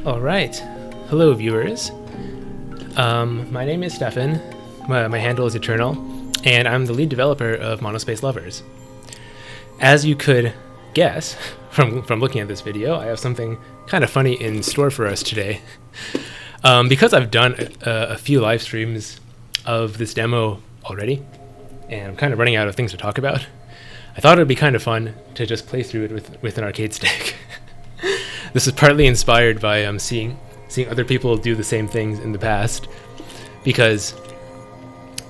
All right. Hello, viewers. My name is Stefan. My handle is Eternal, and I'm the lead developer of Monospaced Lovers. As you could guess from looking at this video, I have something kind of funny in store for us today. Because I've done a few live streams of this demo already, and I'm kind of running out of things to talk about, I thought it would be kind of fun to just play through it with an arcade stick. This is partly inspired by seeing other people do the same things in the past, because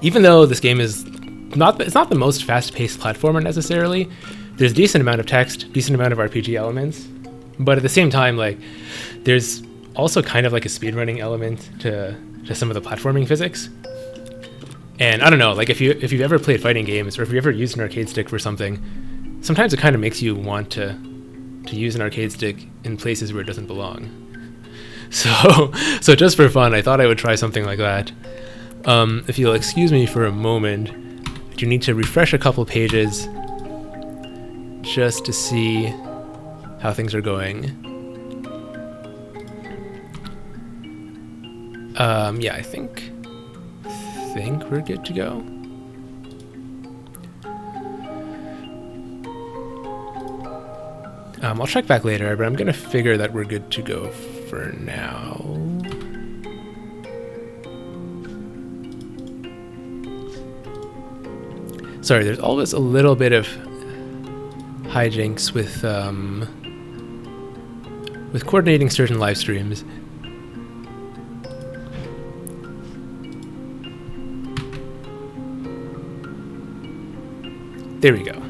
even though this game is it's not the most fast-paced platformer necessarily, there's a decent amount of text, decent amount of RPG elements, but at the same time, like, there's also kind of like a speedrunning element to some of the platforming physics. And I don't know, like, if you've ever played fighting games, or if you've ever used an arcade stick for something, sometimes it kind of makes you want to use an arcade stick in places where it doesn't belong. So just for fun, I thought I would try something like that. If you'll excuse me for a moment, I do need to refresh a couple pages just to see how things are going. Yeah, I think we're good to go. I'll check back later, but I'm gonna figure that we're good to go for now. Sorry, there's always a little bit of hijinks with coordinating certain live streams. There we go.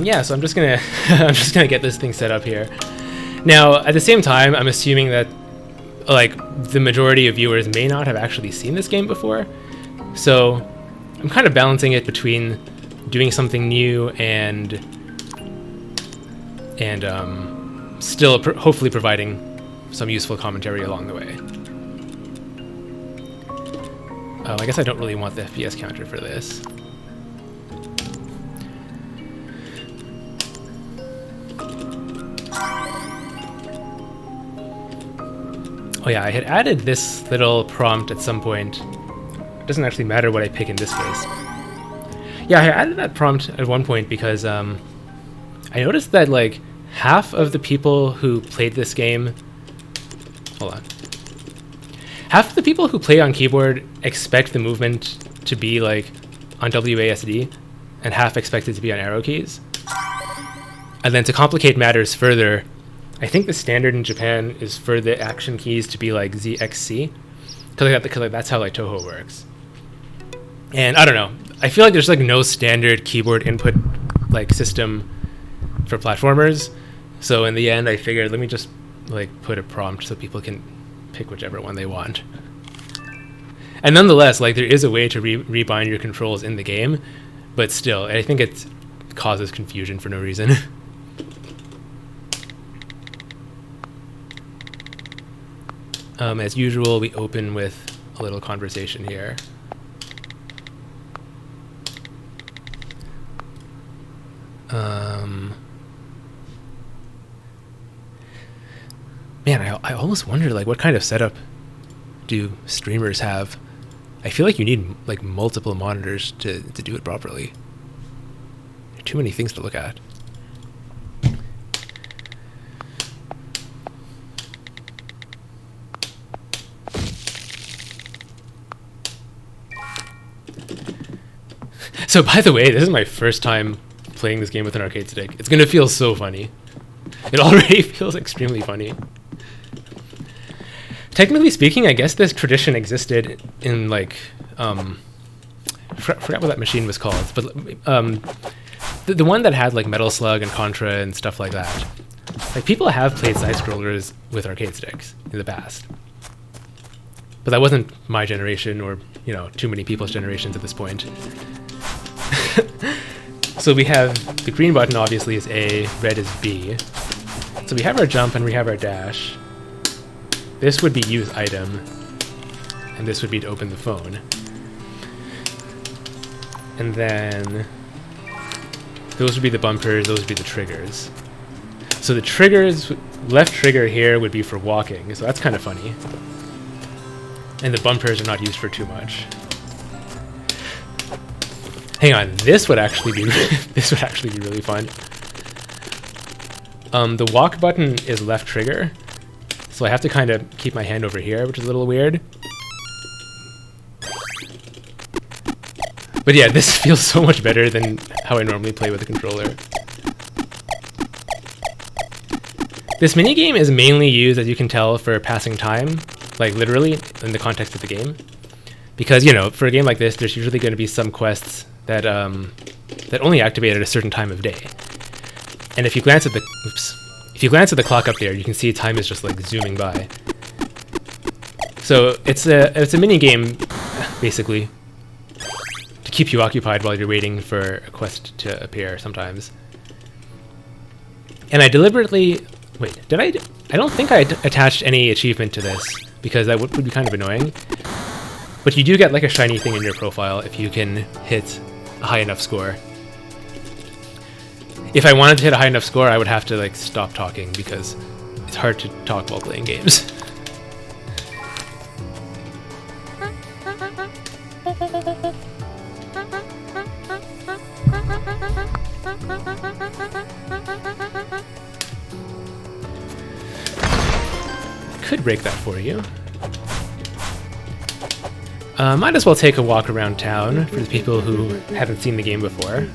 Yeah, so I'm just gonna get this thing set up here. Now, at the same time, I'm assuming that, like, the majority of viewers may not have actually seen this game before, so I'm kind of balancing it between doing something new and still hopefully providing some useful commentary along the way. I guess I don't really want the FPS counter for this. Oh yeah, I had added this little prompt at some point. It doesn't actually matter what I pick in this case. Yeah, I added that prompt at one point because I noticed that, like, half of the people who played this game... Hold on. Half of the people who play on keyboard expect the movement to be, like, on WASD, and half expect it to be on arrow keys. And then to complicate matters further, I think the standard in Japan is for the action keys to be like ZXC, because that's how, like, Toho works. And I don't know, I feel like there's, like, no standard keyboard input, like, system for platformers. So in the end, I figured, let me just, like, put a prompt so people can pick whichever one they want. And nonetheless, like, there is a way to rebind your controls in the game, but still, I think it causes confusion for no reason. As usual, we open with a little conversation here. Man, I almost wonder, like, what kind of setup do streamers have? I feel like you need, like, multiple monitors to do it properly. There are too many things to look at. So, by the way, this is my first time playing this game with an arcade stick. It's gonna feel so funny. It already feels extremely funny. Technically speaking, I guess this tradition existed in, like, I forgot what that machine was called, but the one that had, like, Metal Slug and Contra and stuff like that. Like, people have played side-scrollers with arcade sticks in the past. But that wasn't my generation, or, you know, too many people's generations at this point. So we have the green button, obviously, is A, red is B. So we have our jump and we have our dash. This would be use item, and this would be to open the phone. And then Those would be the bumpers, those would be the triggers. So the triggers, left trigger here would be for walking, so that's kind of funny. And the bumpers are not used for too much. Hang on, this would actually be this would actually be really fun. The walk button is left trigger, so I have to kind of keep my hand over here, which is a little weird. But yeah, this feels so much better than how I normally play with a controller. This minigame is mainly used, as you can tell, for passing time, like literally in the context of the game. Because, you know, for a game like this, there's usually going to be some quests that that only activate at a certain time of day. And if you glance at the clock up there, you can see time is just like zooming by. So it's a mini game, basically, to keep you occupied while you're waiting for a quest to appear sometimes. And I deliberately I don't think I attached any achievement to this, because that would be kind of annoying. But you do get like a shiny thing in your profile if you can hit a high enough score. If I wanted to hit a high enough score, I would have to like stop talking, because it's hard to talk while playing games. Could break that for you. Might as well take a walk around town for the people who haven't seen the game before.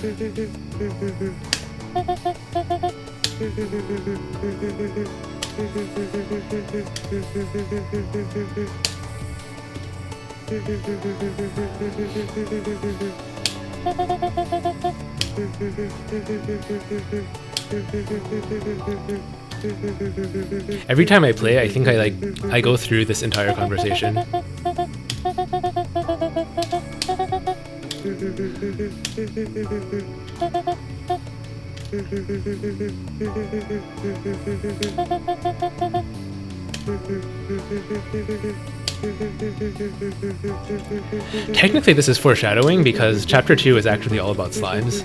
Every time I play, I think I go through this entire conversation. Technically, this is foreshadowing, because Chapter 2 is actually all about slimes.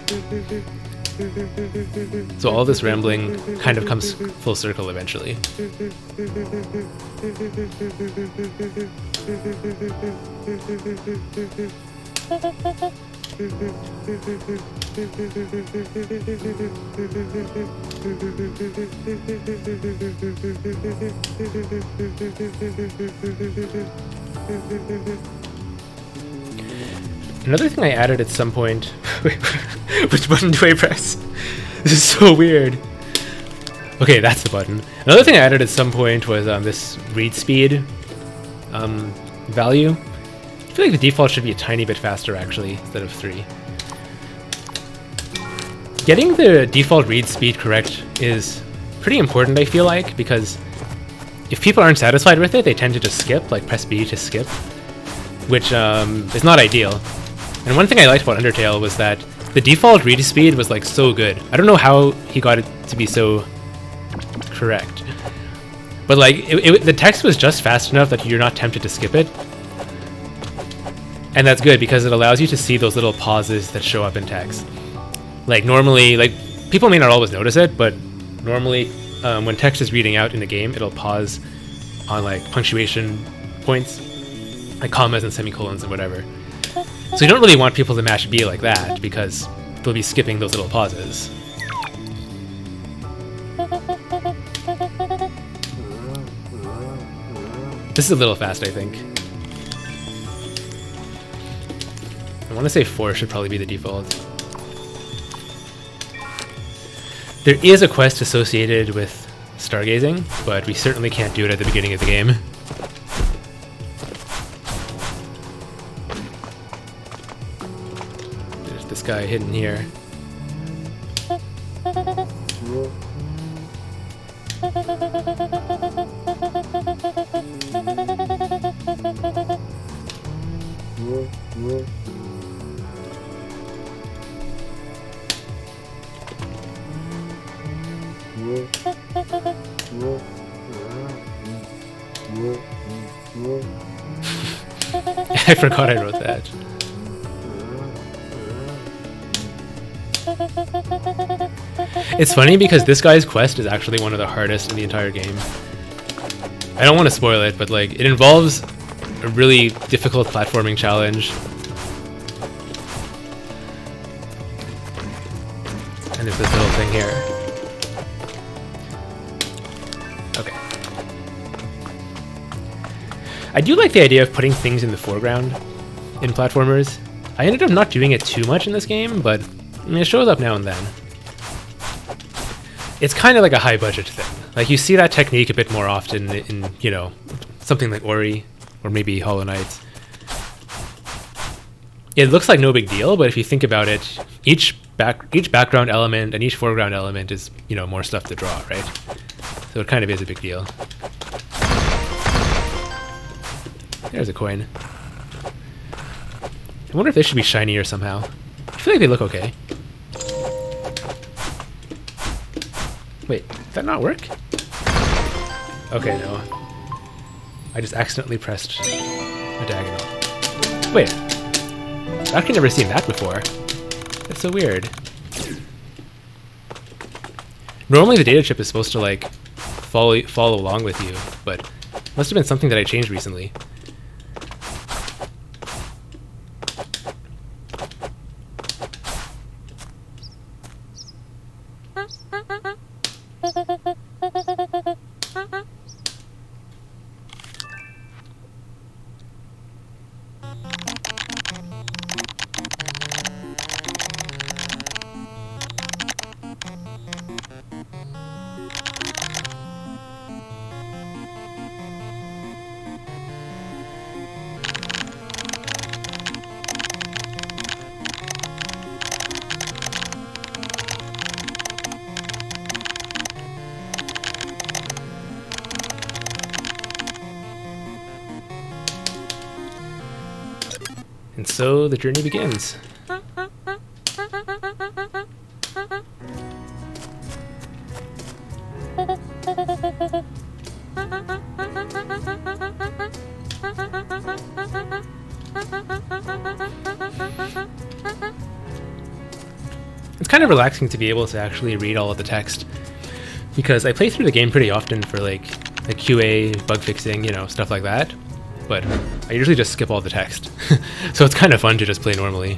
So all this rambling kind of comes full circle eventually. Another thing I added at some point... Which button do I press? This is so weird. Okay, that's the button. Another thing I added at some point was this read speed value. I feel like the default should be a tiny bit faster, actually, instead of 3. Getting the default read speed correct is pretty important, I feel like, because if people aren't satisfied with it, they tend to just skip, like press B to skip, which is not ideal. And one thing I liked about Undertale was that the default read speed was like so good. I don't know how he got it to be so correct, but like the text was just fast enough that you're not tempted to skip it. And that's good, because it allows you to see those little pauses that show up in text. Like normally, like people may not always notice it, but normally when text is reading out in the game, it'll pause on like punctuation points, like commas and semicolons and whatever. So you don't really want people to mash B like that, because they'll be skipping those little pauses. This is a little fast, I think. I want to say 4 should probably be the default. There is a quest associated with stargazing, but we certainly can't do it at the beginning of the game. There's this guy hidden here. I forgot I wrote that. It's funny because this guy's quest is actually one of the hardest in the entire game. I don't want to spoil it, but like it involves a really difficult platforming challenge. And there's this little thing here. Okay. I do like the idea of putting things in the foreground in platformers. I ended up not doing it too much in this game, but I mean, it shows up now and then. It's kind of like a high budget thing. Like you see that technique a bit more often in, you know, something like Ori or maybe Hollow Knight. It looks like no big deal, but if you think about it, each background element and each foreground element is, you know, more stuff to draw, right? So it kind of is a big deal. There's a coin. I wonder if they should be shinier somehow. I feel like they look okay. Wait, did that not work? Okay, no. I just accidentally pressed a diagonal. Wait, I've actually never seen that before. That's so weird. Normally the data chip is supposed to like follow along with you, but it must have been something that I changed recently. And so the journey begins. It's kind of relaxing to be able to actually read all of the text, because I play through the game pretty often for like QA, bug fixing, you know, stuff like that. But I usually just skip all the text. So it's kind of fun to just play normally.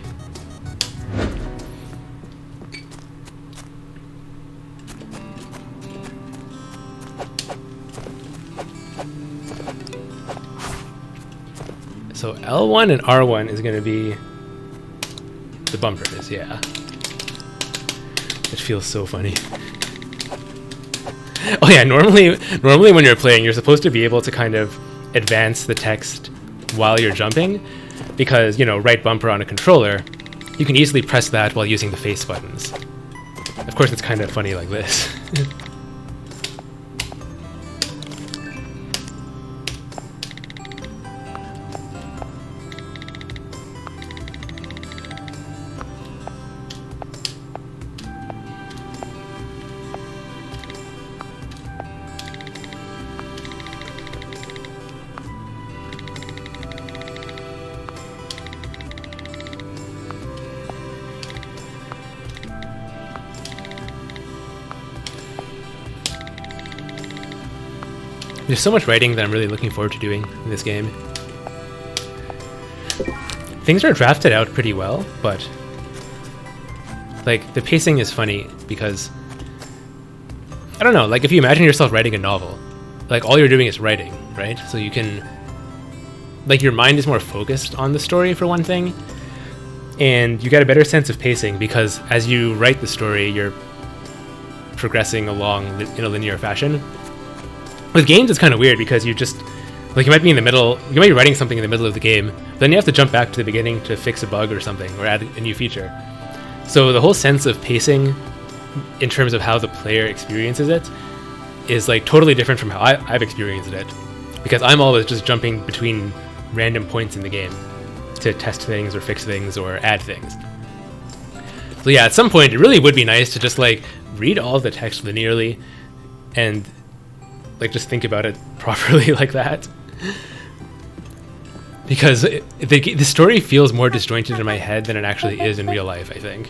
So L1 and R1 is going to be the bumpers, yeah. It feels so funny. Oh yeah, normally when you're playing, you're supposed to be able to kind of advance the text while you're jumping, because, you know, right bumper on a controller, you can easily press that while using the face buttons. Of course, it's kind of funny like this. There's so much writing that I'm really looking forward to doing in this game. Things are drafted out pretty well, but like the pacing is funny because I don't know, like if you imagine yourself writing a novel, like all you're doing is writing, right? So you can, like, your mind is more focused on the story for one thing, and you get a better sense of pacing because as you write the story, you're progressing along in a linear fashion. With games, it's kind of weird because you just, like, you might be in the middle, you might be writing something in the middle of the game, then you have to jump back to the beginning to fix a bug or something, or add a new feature. So the whole sense of pacing, in terms of how the player experiences it, is like totally different from how I've experienced it, because I'm always just jumping between random points in the game to test things or fix things or add things. So yeah, at some point, it really would be nice to just like read all the text linearly and like just think about it properly like that, because the story feels more disjointed in my head than it actually is in real life, I think.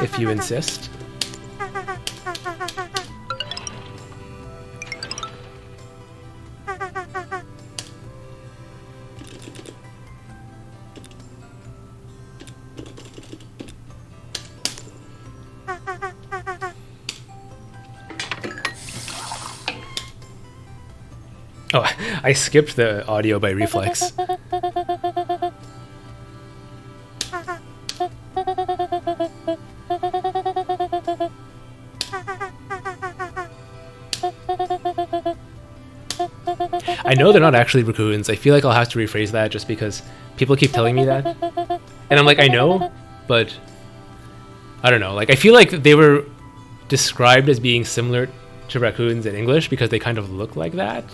If you insist. Oh, I skipped the audio by reflex. I know they're not actually raccoons. I feel like I'll have to rephrase that just because people keep telling me that. And I'm like, I know, but I don't know. Like, I feel like they were described as being similar to raccoons in English because they kind of look like that.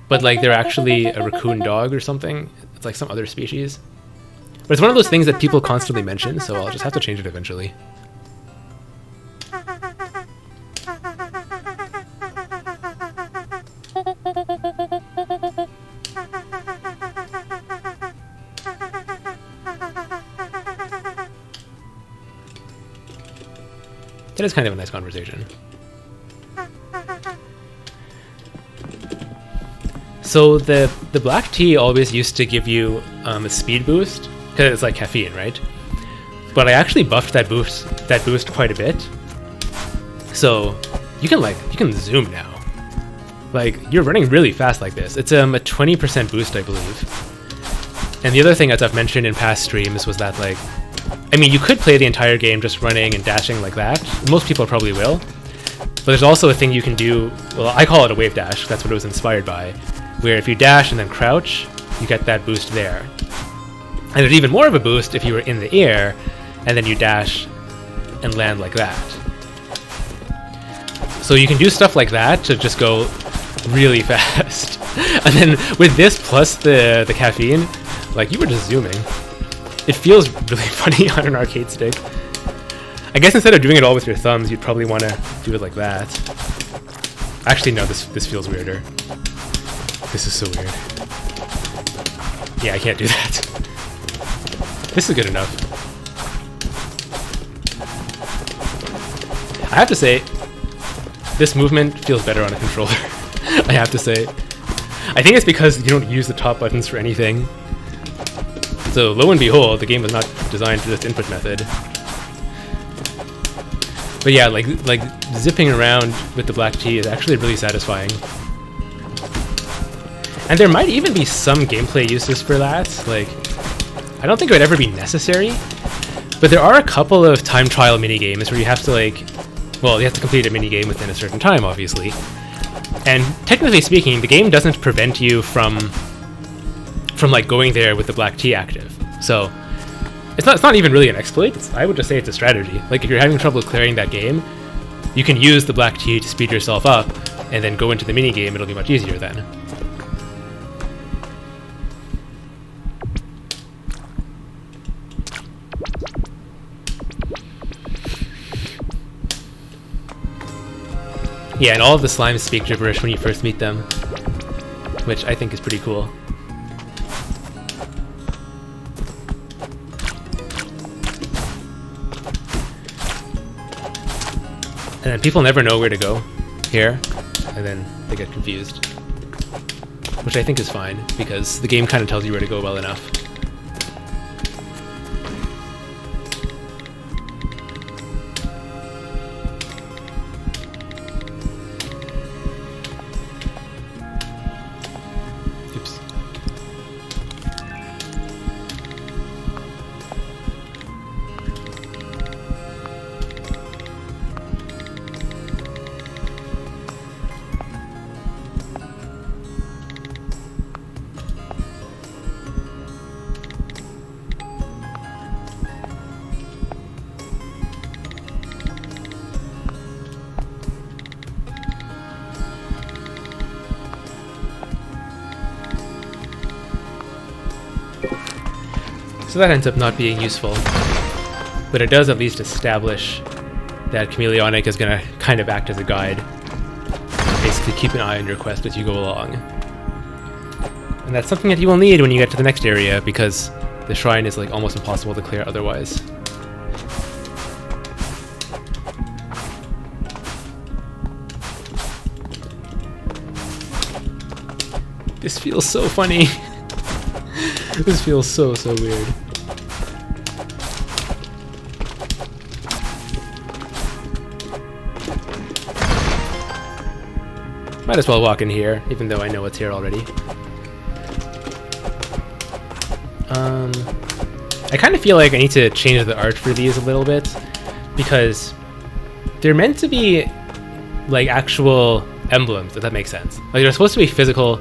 But like they're actually a raccoon dog or something. It's like some other species. But it's one of those things that people constantly mention, so I'll just have to change it eventually. That is kind of a nice conversation. So the black tea always used to give you a speed boost because it's like caffeine, right? But I actually buffed that boost quite a bit. So you can zoom now. Like you're running really fast like this. It's a 20% boost, I believe. And the other thing, as I've mentioned in past streams, was that like, I mean, you could play the entire game just running and dashing like that. Most people probably will. But there's also a thing you can do. Well, I call it a wave dash. That's what it was inspired by. Where if you dash and then crouch, you get that boost there. And there's even more of a boost if you were in the air, and then you dash and land like that. So you can do stuff like that to just go really fast. And then with this plus the caffeine, like you were just zooming. It feels really funny on an arcade stick. I guess instead of doing it all with your thumbs, you'd probably want to do it like that. Actually, no, this feels weirder. This is so weird. Yeah, I can't do that. This is good enough. I have to say, this movement feels better on a controller. I have to say. I think it's because you don't use the top buttons for anything. So lo and behold, the game was not designed for this input method. But yeah, like zipping around with the black tea is actually really satisfying. And there might even be some gameplay uses for that. Like, I don't think it would ever be necessary, but there are a couple of time trial minigames where you have to like, well, you have to complete a minigame within a certain time, obviously. And technically speaking, the game doesn't prevent you from like going there with the black tea active. So it's not even really an exploit. I would just say it's a strategy. Like if you're having trouble clearing that game, you can use the black tea to speed yourself up and then go into the minigame. It'll be much easier then. Yeah, and all of the slimes speak gibberish when you first meet them, which I think is pretty cool. And then people never know where to go here, and then they get confused. Which I think is fine, because the game kind of tells you where to go well enough. Oops. So that ends up not being useful. but it does at least establish that Chameleonic is going to kind of act as a guide. Basically keep an eye on your quest as you go along. And that's something that you will need when you get to the next area, because the shrine is like almost impossible to clear otherwise. This feels so funny. This feels so weird. Might as well walk in here, even though I know it's here already. I kind of feel like I need to change the art for these a little bit, because they're meant to be like actual emblems, if that makes sense. Like they're supposed to be physical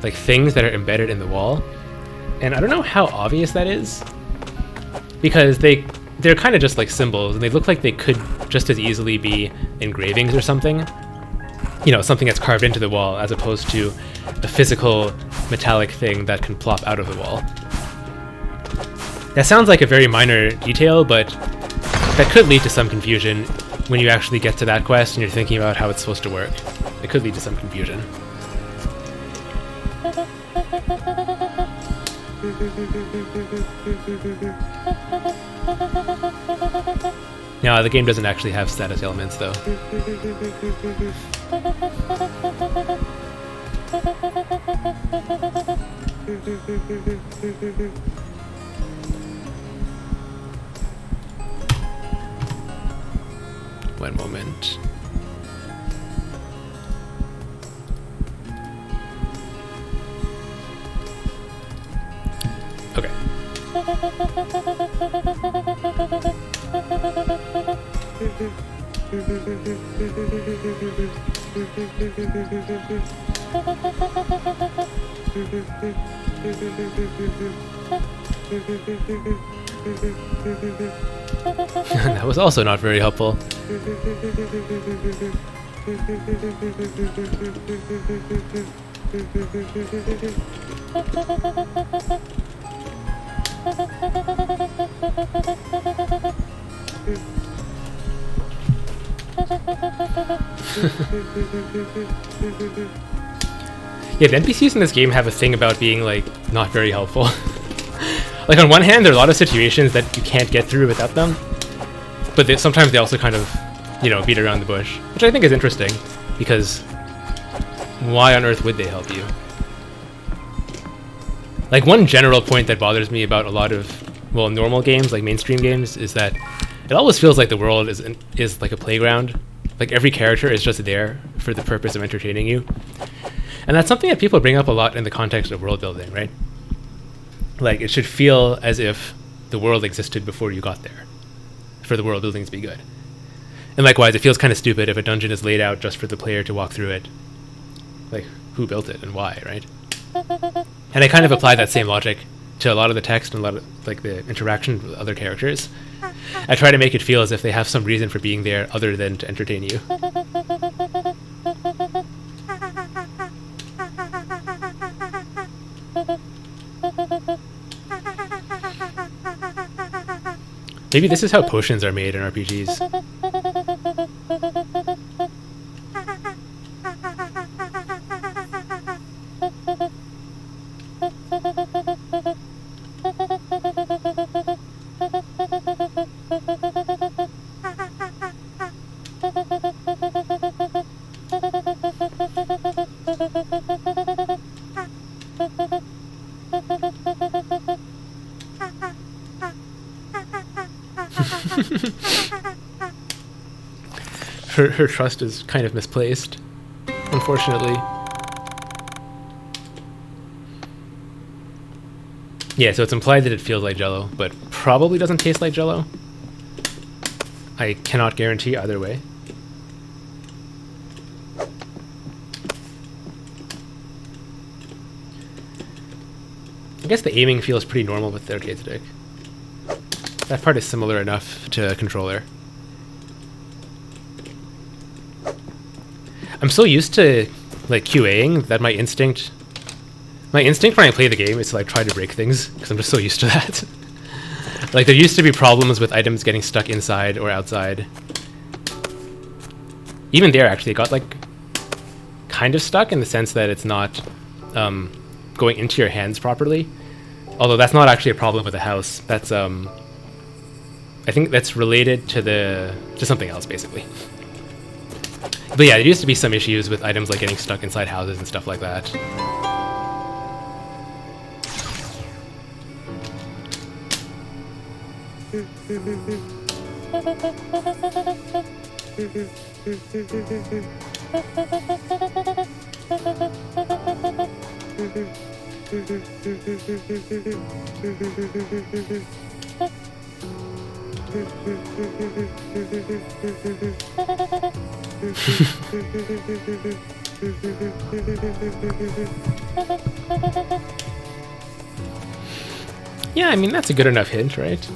like things that are embedded in the wall, and I don't know how obvious that is, because they're kind of just like symbols, and they look like they could just as easily be engravings or something, you know, something that's carved into the wall as opposed to a physical metallic thing that can plop out of the wall. That sounds like a very minor detail, but that could lead to some confusion when you actually get to that quest and you're thinking about how it's supposed to work. It could lead to some confusion. No, the game doesn't actually have status elements, though. One moment. Okay. That was also not very helpful. Yeah, the NPCs in this game have a thing about being like not very helpful. Like on one hand, there are a lot of situations that you can't get through without them, but sometimes they also kind of, you know, beat around the bush, which I think is interesting, because why on earth would they help you? Like one general point that bothers me about a lot of, well, normal games, like mainstream games, is that it always feels like the world is like a playground. Like every character is just there for the purpose of entertaining you. And that's something that people bring up a lot in the context of world building, right? Like it should feel as if the world existed before you got there, for the world building to be good. And likewise, it feels kind of stupid if a dungeon is laid out just for the player to walk through it. Like, who built it and why, right? And I kind of apply that same logic to a lot of the text and a lot of like the interaction with other characters. I try to make it feel as if they have some reason for being there other than to entertain you. Maybe this is how potions are made in RPGs. Her trust is kind of misplaced, unfortunately. Yeah, so it's implied that it feels like Jell-O, but probably doesn't taste like Jell-O. I cannot guarantee either way. I guess the aiming feels pretty normal with the arcade stick. That part is similar enough to a controller. I'm so used to like QAing that my instinct when I play the game is to like try to break things, because I'm just so used to that. Like, there used to be problems with items getting stuck inside or outside. Even there, actually, it got, like, kind of stuck in the sense that it's not going into your hands properly. Although that's not actually a problem with the house. That's, I think that's related to something else, basically. But yeah, there used to be some issues with items, like, getting stuck inside houses and stuff like that. Yeah, I mean, that's a good enough hint, right?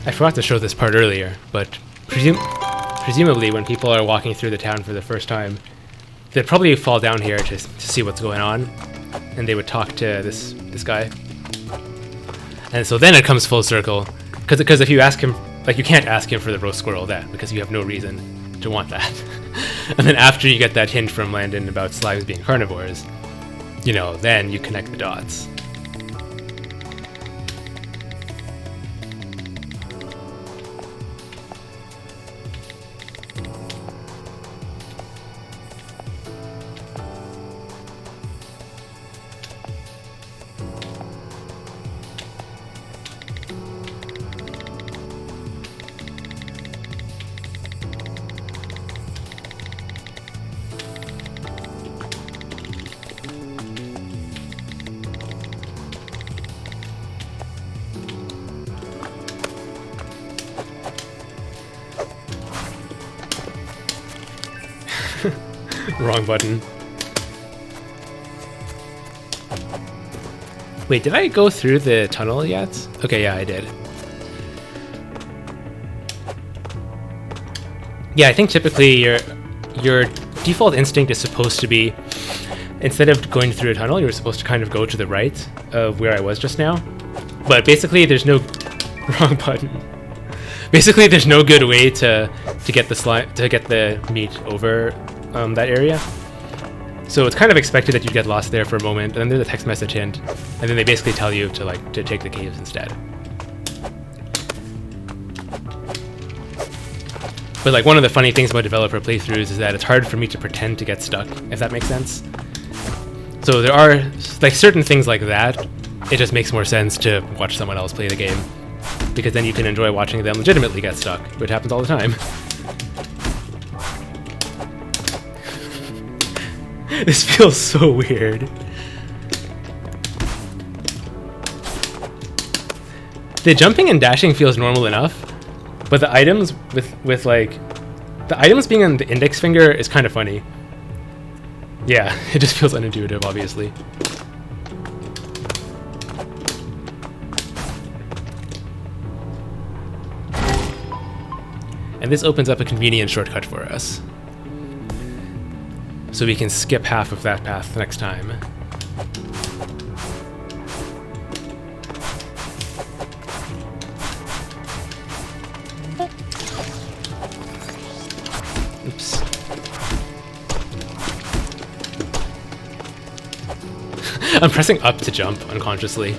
I forgot to show this part earlier, but presumably when people are walking through the town for the first time, they'd probably fall down here to see what's going on, and they would talk to this guy. And so then it comes full circle, because if you ask him, like, you can't ask him for the roast squirrel then, because you have no reason to want that. And then after you get that hint from Landon about slimes being carnivores, you know, then you connect the dots. Wrong button. Wait, did I go through the tunnel yet? Okay, yeah, I did. Yeah, I think typically your default instinct is supposed to be, instead of going through a tunnel, you're supposed to kind of go to the right of where I was just now. But basically, there's no wrong button. Basically, there's no good way to get the meat over that area. So it's kind of expected that you get lost there for a moment, and then there's a text message hint, and then they basically tell you to take the caves instead. But like, one of the funny things about developer playthroughs is that it's hard for me to pretend to get stuck, if that makes sense. So there are like certain things like that. It just makes more sense to watch someone else play the game, because then you can enjoy watching them legitimately get stuck, which happens all the time. This feels so weird. The jumping and dashing feels normal enough, but the items with like the items being on the index finger is kind of funny. Yeah, it just feels unintuitive, obviously. And this opens up a convenient shortcut for us, so we can skip half of that path next time. Oops. I'm pressing up to jump unconsciously.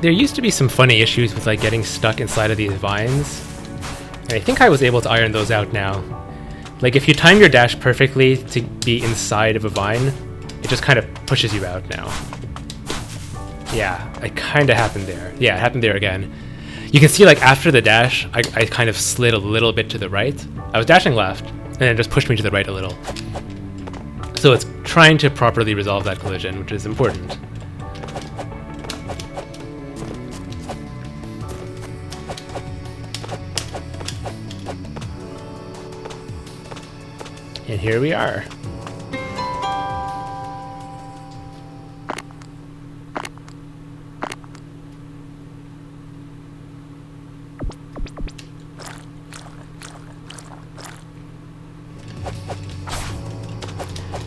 There used to be some funny issues with like getting stuck inside of these vines, and I think I was able to iron those out now. Like, if you time your dash perfectly to be inside of a vine, it just kind of pushes you out now. Yeah, it kind of happened there. Yeah, it happened there again. You can see, like, after the dash, I kind of slid a little bit to the right. I was dashing left, and it just pushed me to the right a little. So it's trying to properly resolve that collision, which is important. And here we are.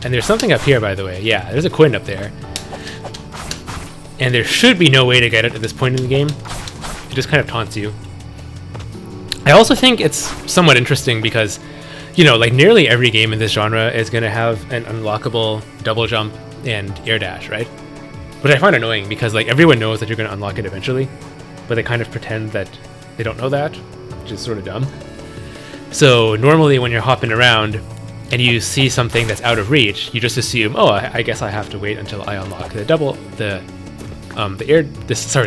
And there's something up here, by the way. Yeah, there's a coin up there. And there should be no way to get it at this point in the game. It just kind of taunts you. I also think it's somewhat interesting because, you know, like nearly every game in this genre is going to have an unlockable double jump and air dash, right? Which I find annoying because, like, everyone knows that you're going to unlock it eventually, but they kind of pretend that they don't know that, which is sort of dumb. So normally when you're hopping around and you see something that's out of reach, you just assume, oh, I guess I have to wait until I unlock the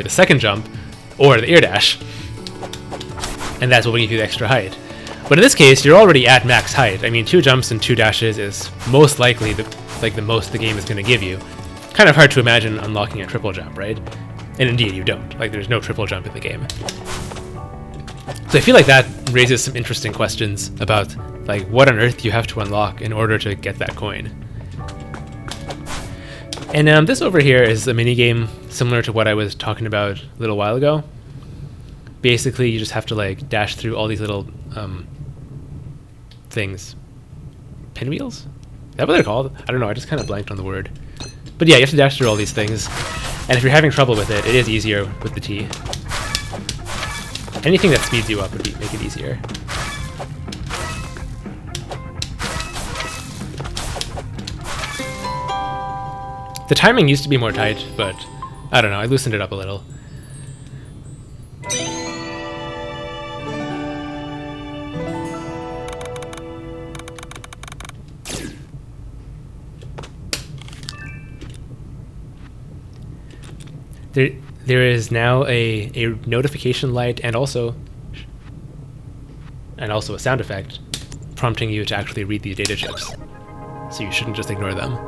second jump or the air dash, and that's what will give you the extra height. But in this case, you're already at max height. I mean, 2 jumps and 2 dashes is most likely the most the game is going to give you. Kind of hard to imagine unlocking a triple jump, right? And indeed, you don't. Like, there's no triple jump in the game. So I feel like that raises some interesting questions about, like, what on earth you have to unlock in order to get that coin. And this over here is a minigame similar to what I was talking about a little while ago. Basically, you just have to, like, dash through all these little things. Pinwheels? Is that what they're called? I don't know, I just kind of blanked on the word. But yeah, you have to dash through all these things. And if you're having trouble with it, it is easier with the T. Anything that speeds you up would make it easier. The timing used to be more tight, but I don't know, I loosened it up a little. There is now a notification light and also a sound effect prompting you to actually read these data chips. So you shouldn't just ignore them.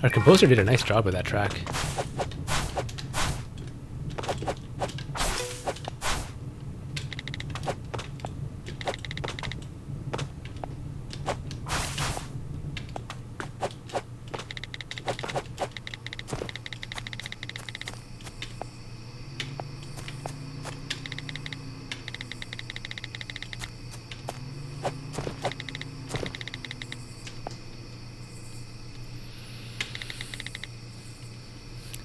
Our composer did a nice job with that track.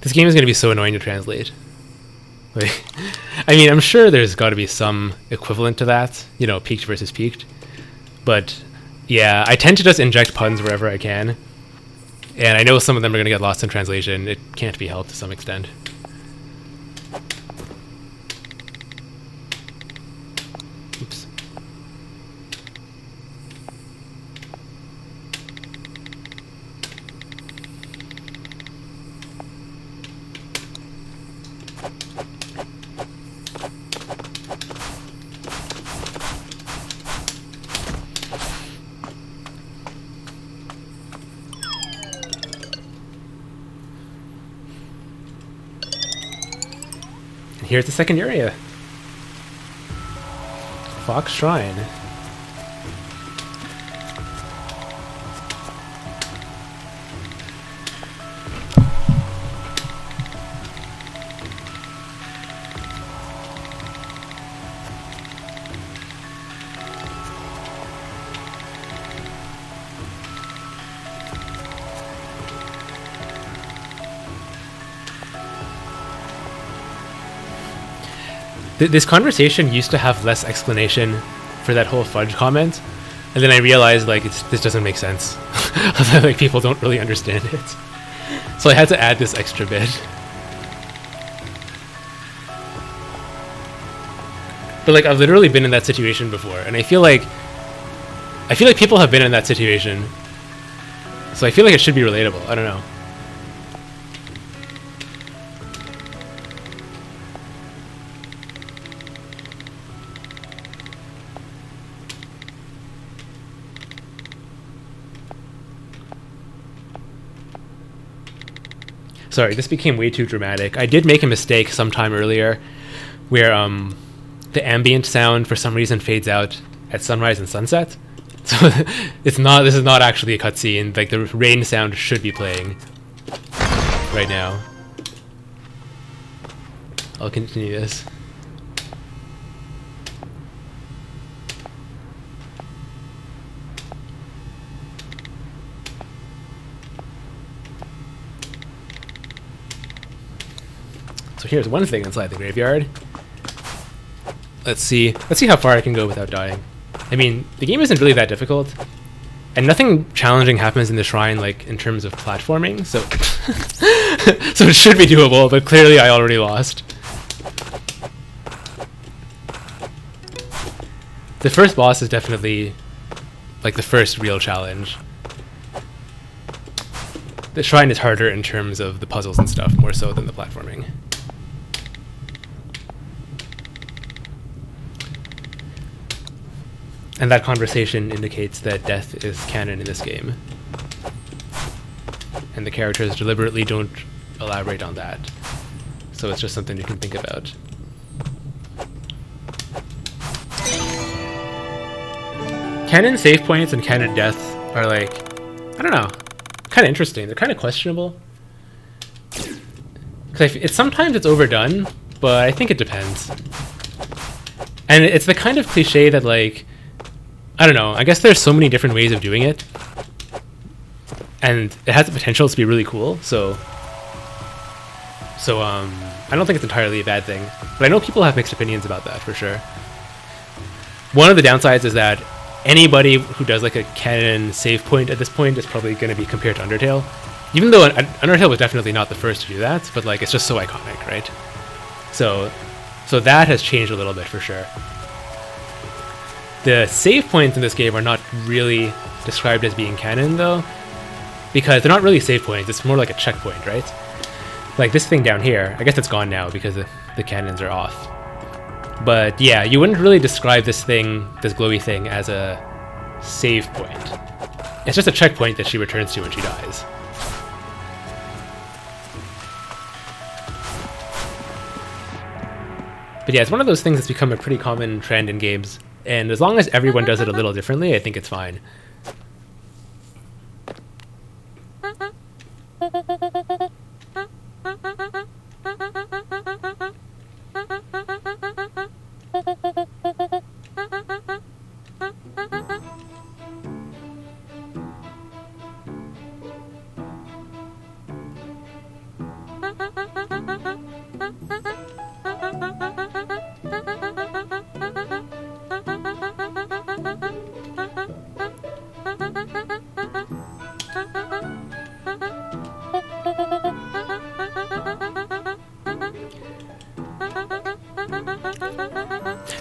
This game is going to be so annoying to translate. Like, I mean, I'm sure there's got to be some equivalent to that, you know, peaked versus peaked. But yeah, I tend to just inject puns wherever I can. And I know some of them are going to get lost in translation. It can't be helped to some extent. Oops. Here's the second area. Fox Shrine. This conversation used to have less explanation for that whole fudge comment, and then I realized like this doesn't make sense. Like people don't really understand it, so I had to add this extra bit. But like I've literally been in that situation before, and I feel like people have been in that situation, so I feel like it should be relatable. I don't know. Sorry, this became way too dramatic. I did make a mistake sometime earlier where the ambient sound for some reason fades out at sunrise and sunset. So this is not actually a cutscene. Like the rain sound should be playing right now. I'll continue this. So here's one thing inside the graveyard. Let's see how far I can go without dying. I mean, the game isn't really that difficult, and nothing challenging happens in the shrine, like in terms of platforming. So, so it should be doable. But clearly, I already lost. The first boss is definitely like the first real challenge. The shrine is harder in terms of the puzzles and stuff, more so than the platforming. And that conversation indicates that death is canon in this game. And the characters deliberately don't elaborate on that. So it's just something you can think about. Canon save points and canon deaths are like, I don't know, kind of interesting. They're kind of questionable. Because sometimes it's overdone, but I think it depends. And it's the kind of cliche that like, I don't know, I guess there's so many different ways of doing it, and it has the potential to be really cool, so I don't think it's entirely a bad thing, but I know people have mixed opinions about that, for sure. One of the downsides is that anybody who does like a canon save point at this point is probably going to be compared to Undertale, even though Undertale was definitely not the first to do that, but like it's just so iconic, right? So that has changed a little bit, for sure. The save points in this game are not really described as being canon, though, because they're not really save points. It's more like a checkpoint, right? Like this thing down here, I guess it's gone now because the cannons are off. But yeah, you wouldn't really describe this thing, this glowy thing, as a save point. It's just a checkpoint that she returns to when she dies. But yeah, it's one of those things that's become a pretty common trend in games. And as long as everyone does it a little differently, I think it's fine.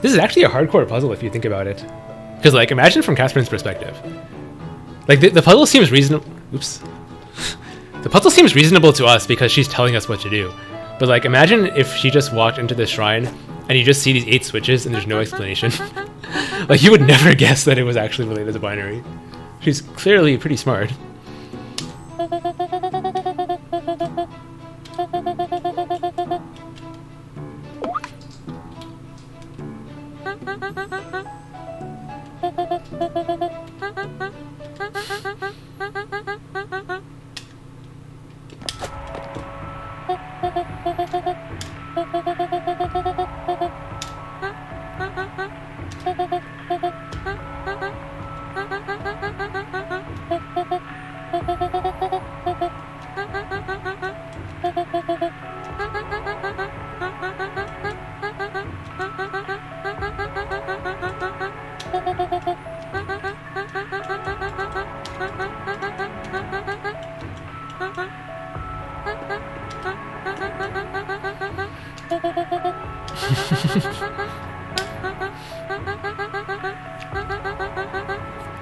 This is actually a hardcore puzzle if you think about it. Because, like, imagine from Catherine's perspective. Like, the puzzle seems reasonable. Oops. The puzzle seems reasonable to us because she's telling us what to do. But, like, imagine if she just walked into this shrine and you just see these 8 switches and there's no explanation. Like, you would never guess that it was actually related to binary. She's clearly pretty smart.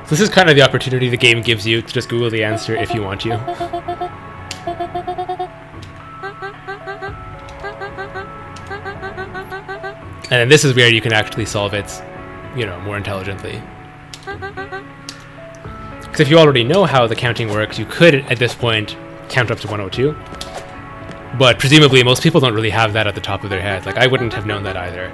So this is kind of the opportunity the game gives you to just Google the answer if you want to. And then this is where you can actually solve it, you know, more intelligently. Because if you already know how the counting works, you could, at this point, count up to 102. But presumably, most people don't really have that at the top of their head. Like, I wouldn't have known that either.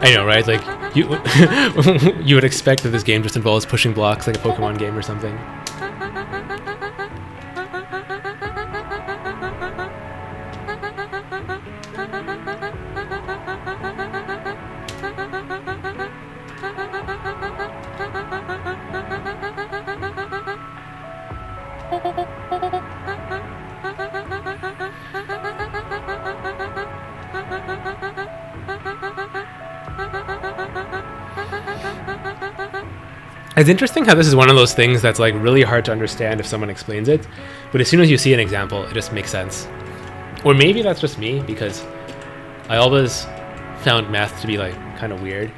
I know, right? Like, you you would expect that this game just involves pushing blocks like a Pokemon game or something. It's interesting how this is one of those things that's like really hard to understand if someone explains it, but as soon as you see an example, it just makes sense. Or maybe that's just me, because I always found math to be like kind of weird.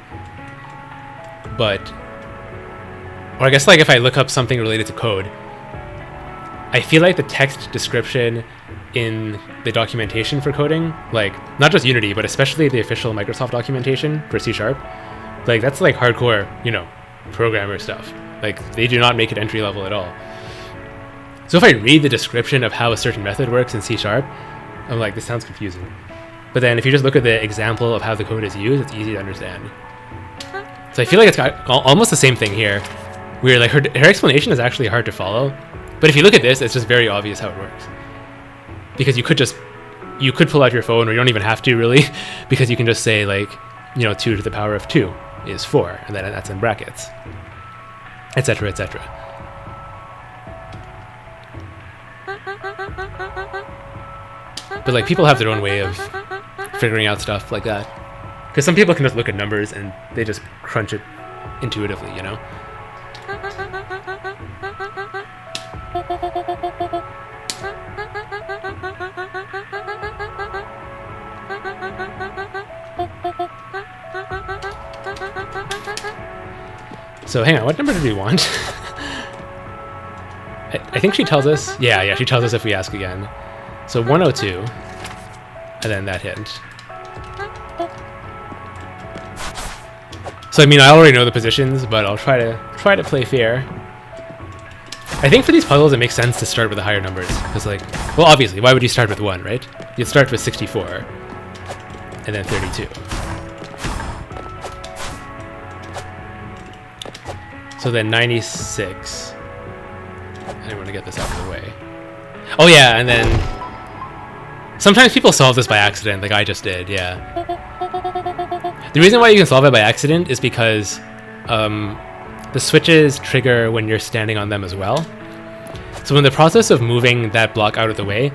But, or I guess like if I look up something related to code, I feel like the text description in the documentation for coding, like not just Unity, but especially the official Microsoft documentation for C#, like that's like hardcore, you know, programmer stuff. Like they do not make it entry level at all. So if I read the description of how a certain method works in C#, I'm like, this sounds confusing. But then if you just look at the example of how the code is used, it's easy to understand. So I feel like it's got almost the same thing here, where like her explanation is actually hard to follow. But if you look at this, it's just very obvious how it works. Because you could pull out your phone, or you don't even have to really, because you can just say like, you know, 2 to the power of 2 is 4, and then that's in brackets, etc., etc. But like people have their own way of figuring out stuff like that, because some people can just look at numbers and they just crunch it intuitively, you know. So hang on, what number did we want? I think she tells us. Yeah, she tells us if we ask again. So 102, and then that hint. So I mean, I already know the positions, but I'll try to play fair. I think for these puzzles, it makes sense to start with the higher numbers, because like, well, obviously, why would you start with 1, right? You'd start with 64, and then 32. So then 96. I want to get this out of the way. Oh yeah, and then sometimes people solve this by accident, like I just did, yeah. The reason why you can solve it by accident is because the switches trigger when you're standing on them as well. So in the process of moving that block out of the way,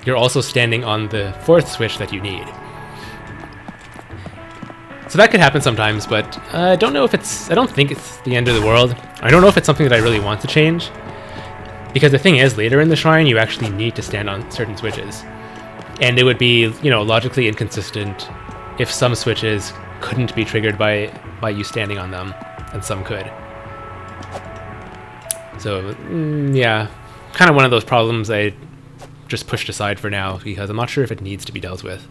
you're also standing on the 4th switch that you need. So that could happen sometimes, but I don't think it's the end of the world. I don't know if it's something that I really want to change. Because the thing is, later in the shrine, you actually need to stand on certain switches. And it would be, you know, logically inconsistent if some switches couldn't be triggered by you standing on them, and some could. So, yeah, kind of one of those problems I just pushed aside for now, because I'm not sure if it needs to be dealt with.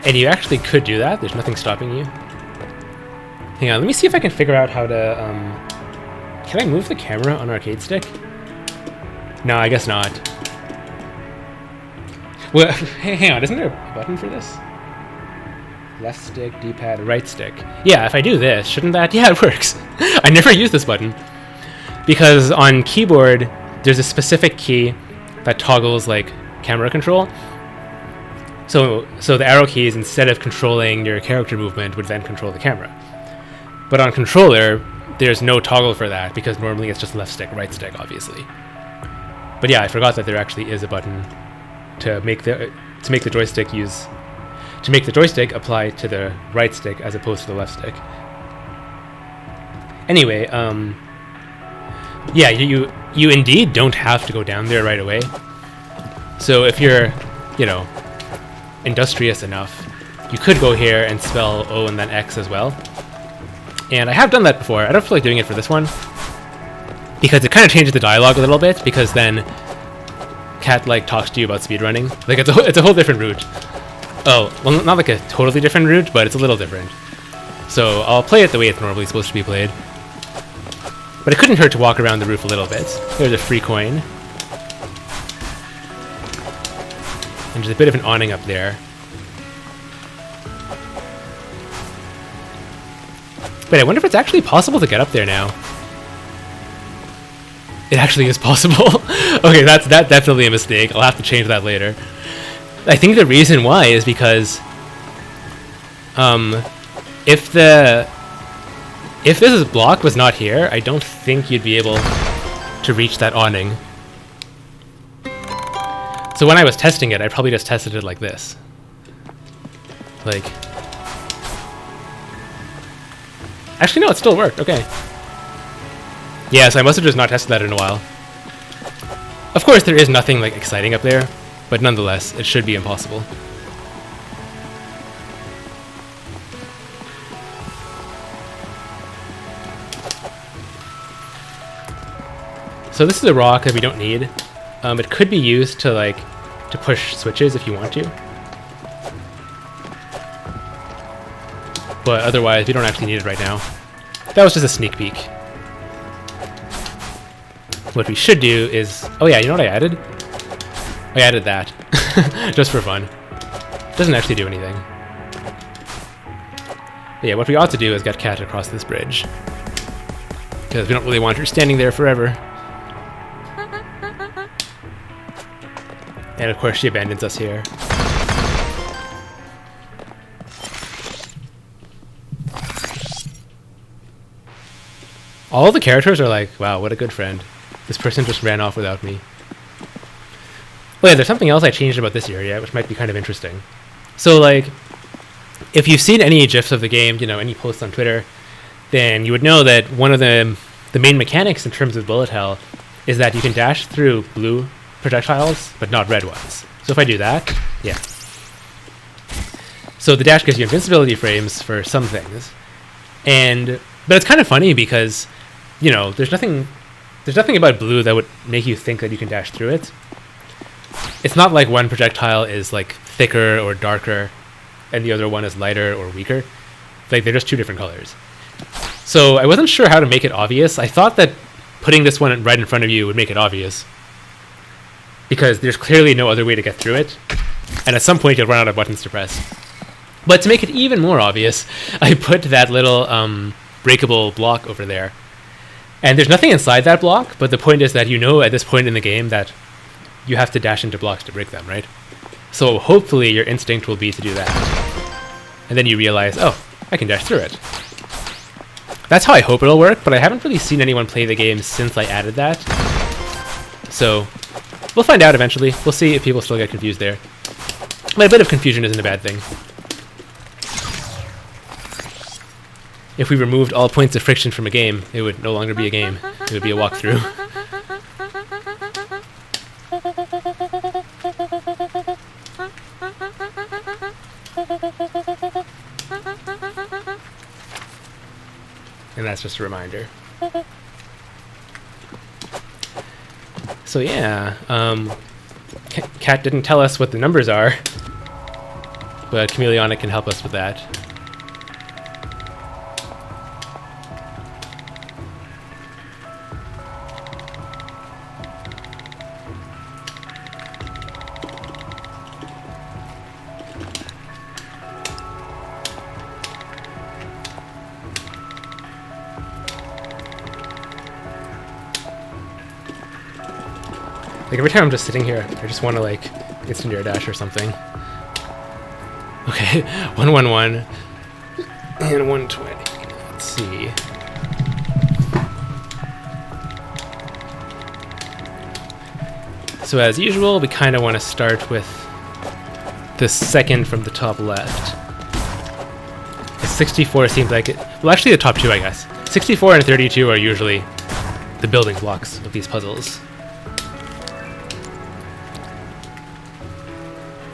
And you actually could do that. There's nothing stopping you. Hang on, let me see if I can figure out how to... Can I move the camera on arcade stick? No, I guess not. Well, hey, hang on, isn't there a button for this? left stick, D-pad, right stick. Yeah, if I do this, shouldn't that? Yeah, it works. I never use this button. Because on keyboard, there's a specific key that toggles like camera control. So the arrow keys, instead of controlling your character movement, would then control the camera. But on controller, there's no toggle for that, because normally it's just left stick, right stick, obviously. But yeah, I forgot that there actually is a button to make the joystick apply to the right stick as opposed to the left stick. Anyway, yeah, you indeed don't have to go down there right away. So if you're, industrious enough, you could go here and spell O and then X as well. And I have done that before. I don't feel like doing it for this one, because it kind of changes the dialogue a little bit, because then Cat talks to you about speedrunning. It's a whole different route. Oh, well, not like a totally different route, but it's a little different. So I'll play it the way it's normally supposed to be played. But it couldn't hurt to walk around the roof a little bit. There's a free coin. And there's a bit of an awning up there. Wait, I wonder if it's actually possible to get up there now. It actually is possible. Okay, that's definitely a mistake. I'll have to change that later. I think the reason why is because if this block was not here, I don't think you'd be able to reach that awning. So when I was testing it, I probably just tested it like this. Actually, no, it still worked. Okay. Yeah, so I must have just not tested that in a while. Of course, there is nothing exciting up there, but nonetheless, it should be impossible. So this is a rock that we don't need. It could be used to push switches if you want to. But otherwise, we don't actually need it right now. That was just a sneak peek. What we should do is... Oh yeah, you know what I added? I added that. Just for fun. Doesn't actually do anything. But yeah, what we ought to do is get Cat across this bridge. Because we don't really want her standing there forever. And of course she abandons us here. All the characters are like, wow, what a good friend. This person just ran off without me. Oh yeah, there's something else I changed about this area, which might be kind of interesting. So if you've seen any GIFs of the game, any posts on Twitter, then you would know that one of the main mechanics in terms of bullet hell is that you can dash through blue projectiles, but not red ones. So if I do that, yeah. So the dash gives you invincibility frames for some things. But it's kind of funny because, there's nothing about blue that would make you think that you can dash through it. It's not like one projectile is thicker or darker and the other one is lighter or weaker. They're just two different colors. So I wasn't sure how to make it obvious. I thought that putting this one right in front of you would make it obvious, because there's clearly no other way to get through it, and at some point you'll run out of buttons to press. But to make it even more obvious, I put that little breakable block over there. And there's nothing inside that block, but the point is that at this point in the game that you have to dash into blocks to break them, right? So hopefully your instinct will be to do that. And then you realize, oh, I can dash through it. That's how I hope it'll work, but I haven't really seen anyone play the game since I added that. So we'll find out eventually. We'll see if people still get confused there. But a bit of confusion isn't a bad thing. If we removed all points of friction from a game, it would no longer be a game. It would be a walkthrough. And that's just a reminder. So yeah, Kat didn't tell us what the numbers are, but Chameleonic can help us with that. Like every time I'm just sitting here, I just want to like instant air dash or something. Okay, 111 and 120. Let's see. So as usual, we kind of want to start with the second from the top left. 64 seems like it. Well, actually, the top two, I guess. 64 and 32 are usually the building blocks of these puzzles.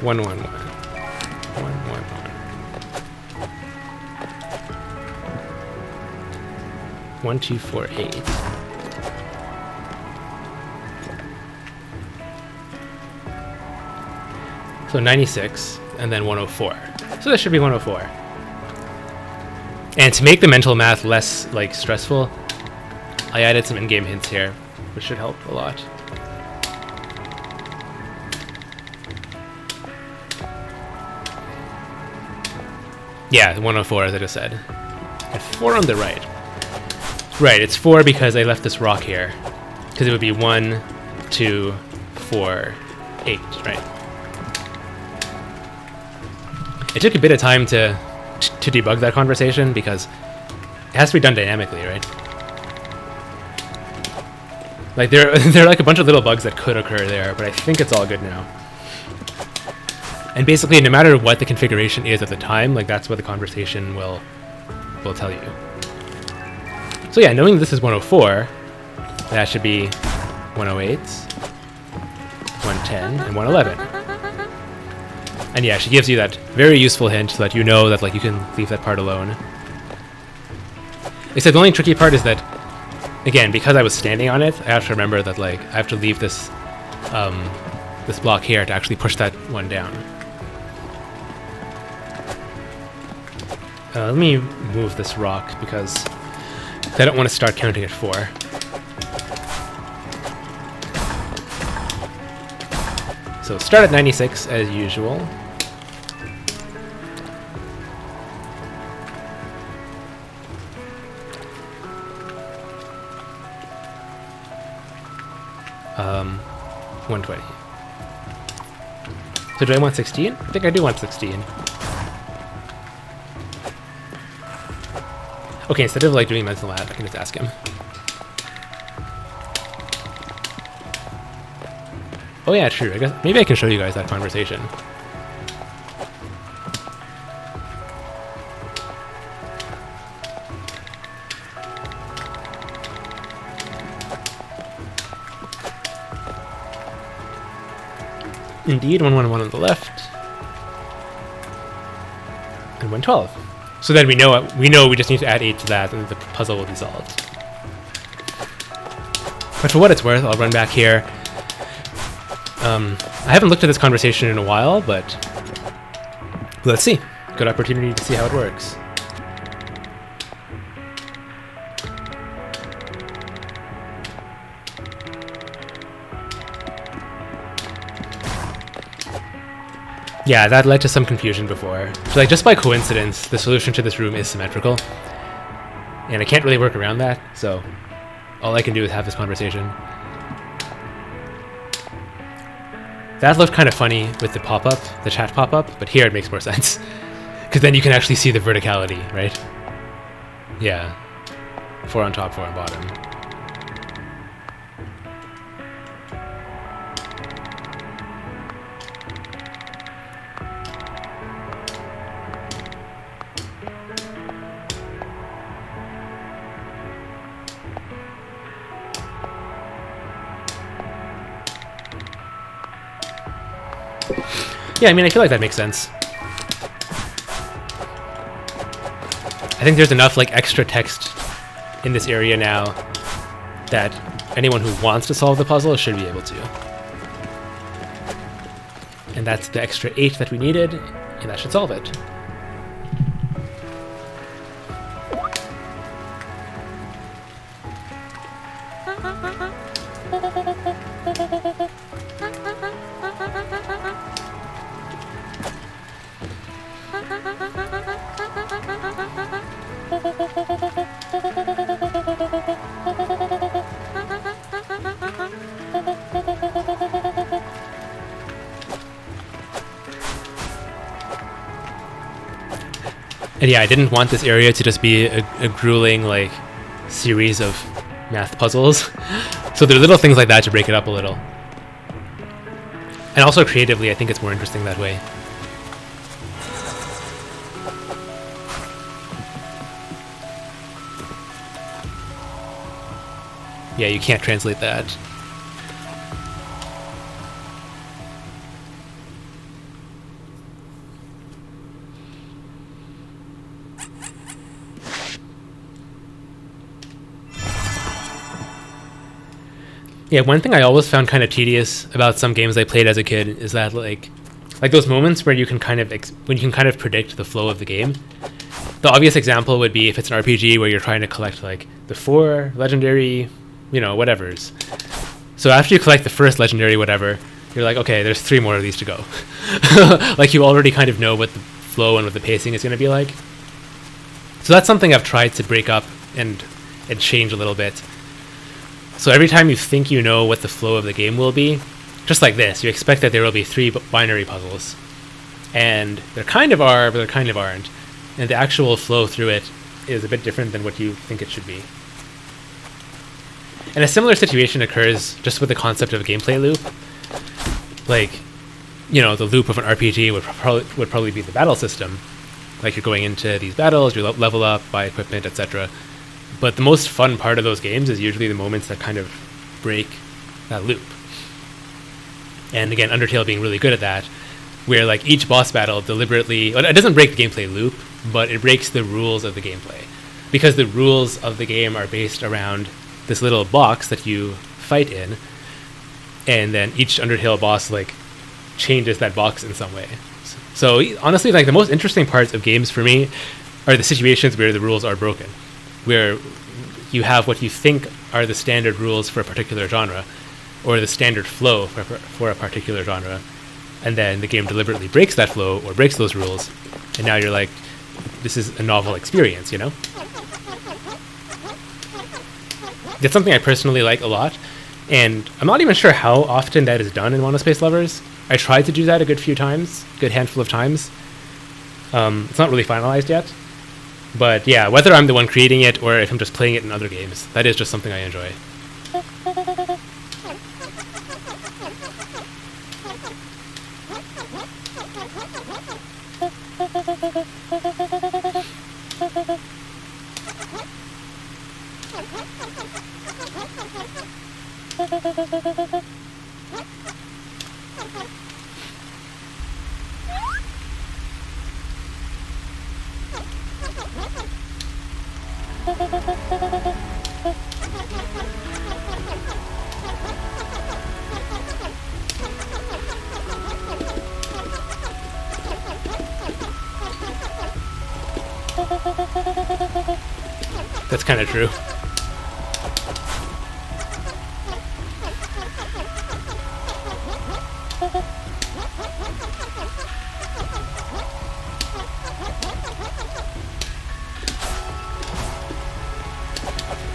111. 111. 1248. So 96, and then 104. So that should be 104. And to make the mental math less like stressful, I added some in-game hints here, which should help a lot. Yeah, 104 as I just said. And 4 on the right. Right, it's 4 because I left this rock here. Because it would be 1, 2, 4, 8, right? It took a bit of time to debug that conversation because it has to be done dynamically, right? Like there are like a bunch of little bugs that could occur there, but I think it's all good now. And basically, no matter what the configuration is at the time, like that's what the conversation will tell you. So yeah, knowing this is 104, that should be 108, 110, and 111. And yeah, she gives you that very useful hint so that you know that like you can leave that part alone. Except the only tricky part is that, again, because I was standing on it, I have to remember that like I have to leave this this block here to actually push that one down. Let me move this rock because I don't want to start counting at 4. So start at 96 as usual. Um, 120. So do I want 16? I think I do want 16. Okay, instead of like doing mental math, I can just ask him. Oh yeah, true. I guess maybe I can show you guys that conversation. Indeed, 111 on the left, and 112. So then we know we just need to add 8 to that, and the puzzle will be solved. But for what it's worth, I'll run back here. I haven't looked at this conversation in a while, but let's see. Good opportunity to see how it works. Yeah, that led to some confusion before. So like just by coincidence, the solution to this room is symmetrical. And I can't really work around that, so all I can do is have this conversation. That looked kind of funny with the pop-up, the chat pop-up, but here it makes more sense. Because then you can actually see the verticality, right? Yeah. 4 on top, 4 on bottom. Yeah, I mean, I feel like that makes sense. I think there's enough like extra text in this area now that anyone who wants to solve the puzzle should be able to. And that's the extra 8 that we needed, and that should solve it. And yeah, I didn't want this area to just be a grueling like series of math puzzles. So there are little things like that to break it up a little. And also creatively, I think it's more interesting that way. Yeah, you can't translate that. Yeah, one thing I always found kind of tedious about some games I played as a kid is that like those moments where you can kind of predict the flow of the game. The obvious example would be if it's an RPG where you're trying to collect like the 4 legendary, whatevers. So after you collect the first legendary whatever, you're like, okay, there's 3 more of these to go. Like you already kind of know what the flow and what the pacing is going to be like. So that's something I've tried to break up and change a little bit. So every time you think you know what the flow of the game will be, just like this, you expect that there will be 3 binary puzzles. And there kind of are, but there kind of aren't. And the actual flow through it is a bit different than what you think it should be. And a similar situation occurs just with the concept of a gameplay loop. Like, the loop of an RPG would probably be the battle system. Like you're going into these battles, you level up, buy equipment, etc. But the most fun part of those games is usually the moments that kind of break that loop. And again, Undertale being really good at that, where like each boss battle deliberately, it doesn't break the gameplay loop, but it breaks the rules of the gameplay. Because the rules of the game are based around this little box that you fight in, and then each Undertale boss like changes that box in some way. So honestly, like the most interesting parts of games for me are the situations where the rules are broken, where you have what you think are the standard rules for a particular genre, or the standard flow for a particular genre, and then the game deliberately breaks that flow or breaks those rules, and now you're like, this is a novel experience, That's something I personally like a lot, and I'm not even sure how often that is done in Monospaced Lovers. I tried to do that a good handful of times. It's not really finalized yet. But yeah, whether I'm the one creating it or if I'm just playing it in other games, that is just something I enjoy. That's kind of true.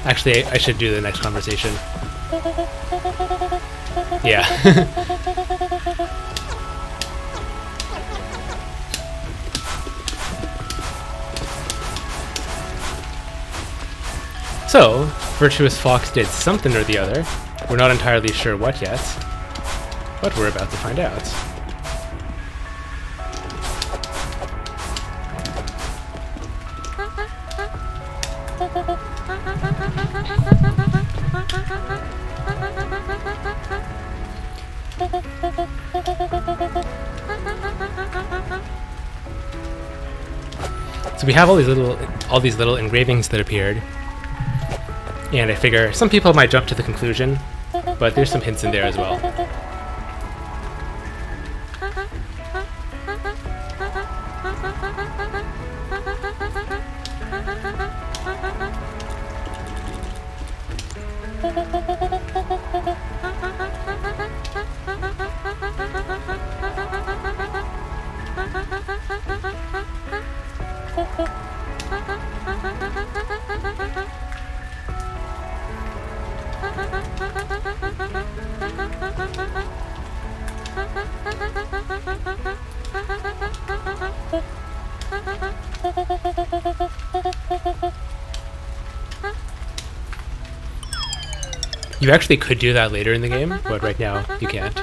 Actually, I should do the next conversation. Yeah. So, Virtuous Fox did something or the other. We're not entirely sure what yet, but we're about to find out. So we have all these little engravings that appeared, and I figure some people might jump to the conclusion, but there's some hints in there as well. You actually could do that later in the game, but right now you can't.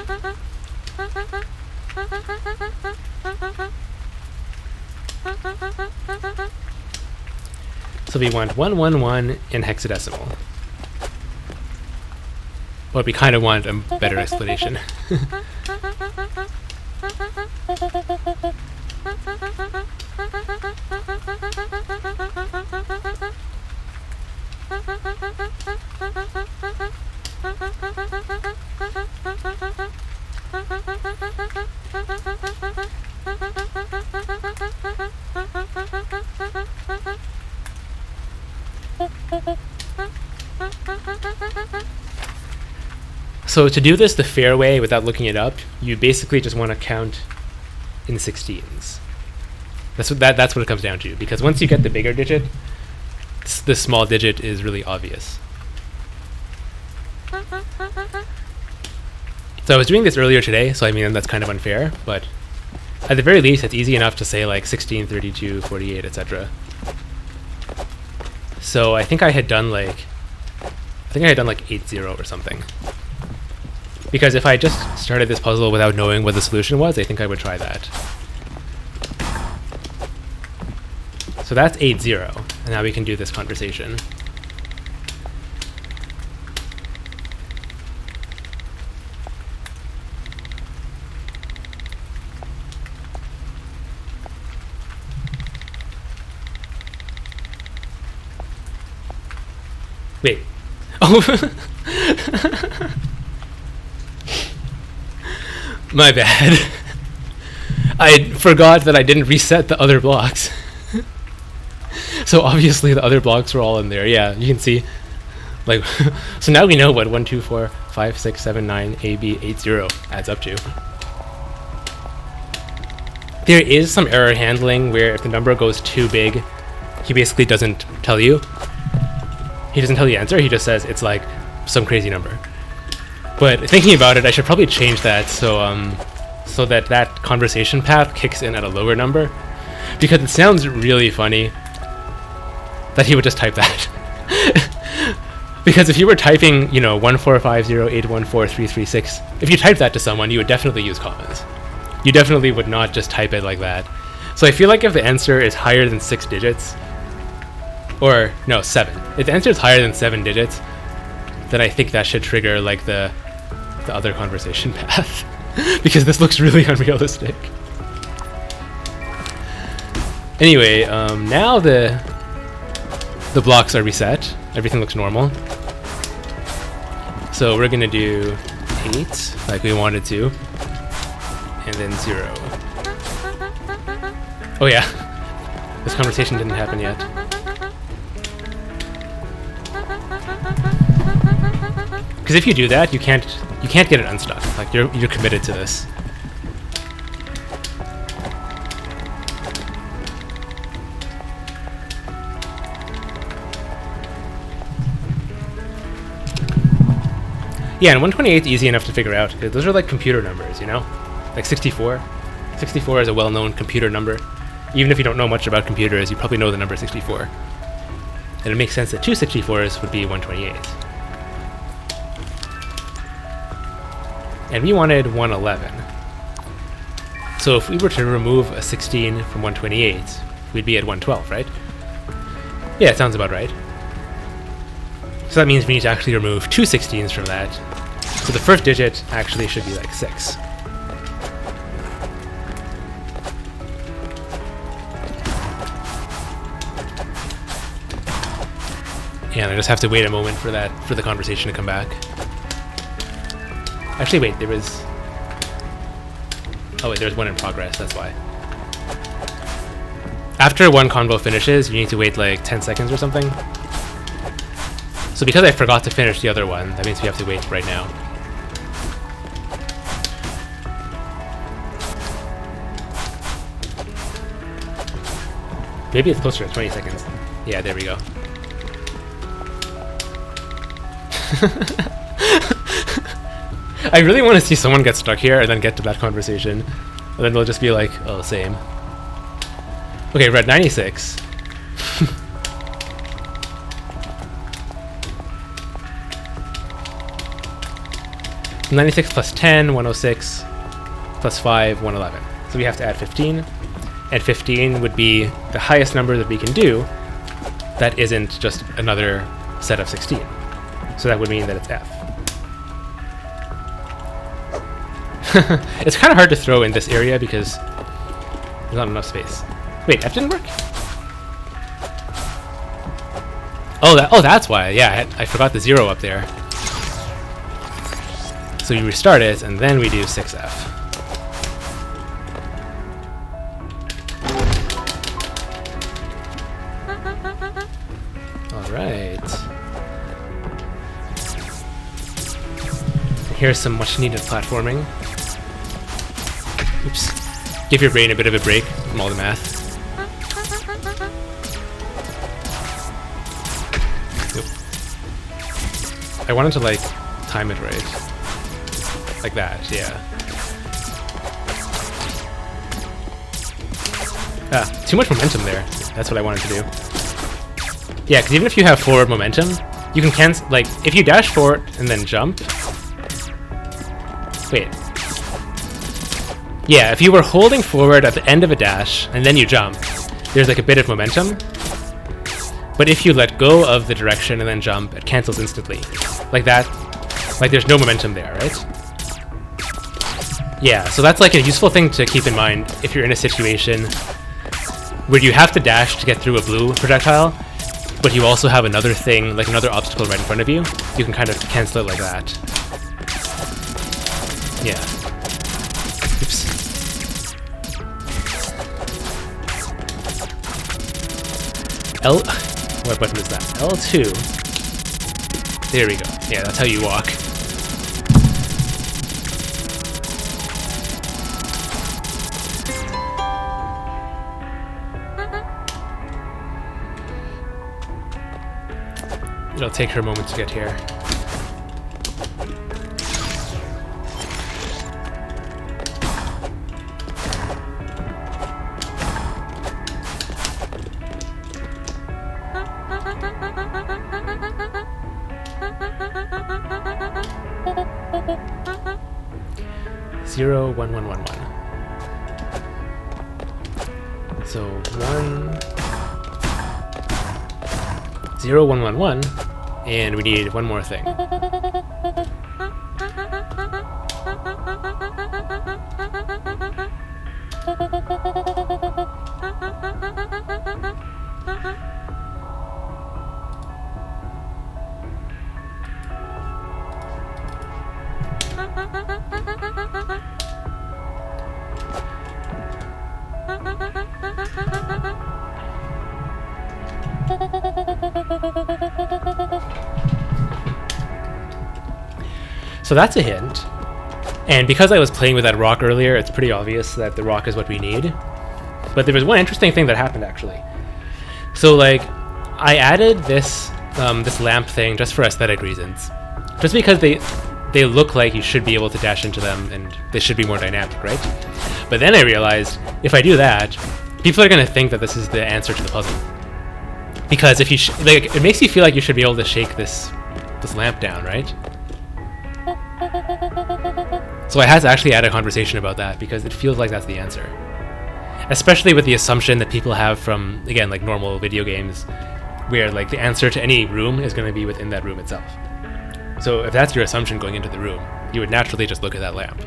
So we want 111 in hexadecimal. But we kind of want a better explanation. So to do this the fair way without looking it up, you basically just want to count in 16s. That's what it comes down to, because once you get the bigger digit, the small digit is really obvious. So I was doing this earlier today, so I mean that's kind of unfair, but at the very least it's easy enough to say like 16, 32, 48, etc. So I think I had done like 80 or something. Because if I just started this puzzle without knowing what the solution was, I think I would try that. So that's 80, and now we can do this conversation. Wait. Oh. My bad. I forgot that I didn't reset the other blocks. So obviously the other blocks were all in there. Yeah, you can see. Like, so now we know what 1, 2, 4, 5, 6, 7, 9, AB 80 adds up to. There is some error handling where if the number goes too big, he basically doesn't tell you. He doesn't tell you the answer, he just says it's like some crazy number. But thinking about it, I should probably change that so that conversation path kicks in at a lower number, because it sounds really funny that he would just type that. Because if you were typing, 14508143336, if you typed that to someone, you would definitely use commas. You definitely would not just type it like that. So I feel like if the answer is higher than 6 digits, or no, 7. If the answer is higher than 7 digits, then I think that should trigger like the other conversation path. Because this looks really unrealistic. Anyway, now the blocks are reset. Everything looks normal. So we're gonna do 8 like we wanted to, and then 0. Oh yeah, this conversation didn't happen yet. Because if you do that, you can't get it unstuck. Like you're committed to this. Yeah, and 128 is easy enough to figure out. Those are like computer numbers, Like 64. 64 is a well-known computer number. Even if you don't know much about computers, you probably know the number 64. And it makes sense that 2 64s would be 128. And we wanted 111. So if we were to remove a 16 from 128, we'd be at 112, right? Yeah, it sounds about right. So that means we need to actually remove 2 16s from that. So the first digit actually should be like 6. And I just have to wait a moment for the conversation to come back. Actually, wait, there was... Oh wait, there's one in progress, that's why. After one convo finishes, you need to wait like 10 seconds or something. So because I forgot to finish the other one, that means we have to wait right now. Maybe it's closer to 20 seconds. Yeah, there we go. I really want to see someone get stuck here and then get to that conversation. And then they'll just be like, oh, same. Okay, we're at 96. 96 plus 10, 106, plus 5, 111. So we have to add 15, and 15 would be the highest number that we can do that isn't just another set of 16. So that would mean that it's F. It's kind of hard to throw in this area because there's not enough space. Wait, F didn't work? Oh, that's why. Yeah, I forgot the 0 up there. So you restart it, and then we do 6F. Alright. Here's some much-needed platforming. Oops. Give your brain a bit of a break from all the math. Oop. I wanted to, like, time it right. Like that, yeah. Ah, too much momentum there. That's what I wanted to do. Yeah, because even if you have forward momentum, you can cancel, like, if you dash forward and then jump. Wait. Yeah, if you were holding forward at the end of a dash and then you jump, there's like a bit of momentum. But if you let go of the direction and then jump, it cancels instantly. Like that. Like there's no momentum there, right? Yeah, so that's like a useful thing to keep in mind if you're in a situation where you have to dash to get through a blue projectile, but you also have another thing, like another obstacle right in front of you. You can kind of cancel it like that. Yeah. Oops. What button is that? L2. There we go. Yeah, that's how you walk. It'll take her a moment to get here. Zero, 1, 1, 1, 1. So 1, 0, 1, 1, 1. And we need one more thing. So that's a hint. And because I was playing with that rock earlier, it's pretty obvious that the rock is what we need. But there was one interesting thing that happened, actually. So, like, I added this this lamp thing just for aesthetic reasons. Just because they look like you should be able to dash into them, and they should be more dynamic, right? But then I realized, if I do that, people are going to think that this is the answer to the puzzle. Because if you like, it makes you feel like you should be able to shake this lamp down, right? So I had to actually add a conversation about that because it feels like that's the answer. Especially with the assumption that people have from, again, like normal video games, where like the answer to any room is going to be within that room itself. So if that's your assumption going into the room, you would naturally just look at that lamp.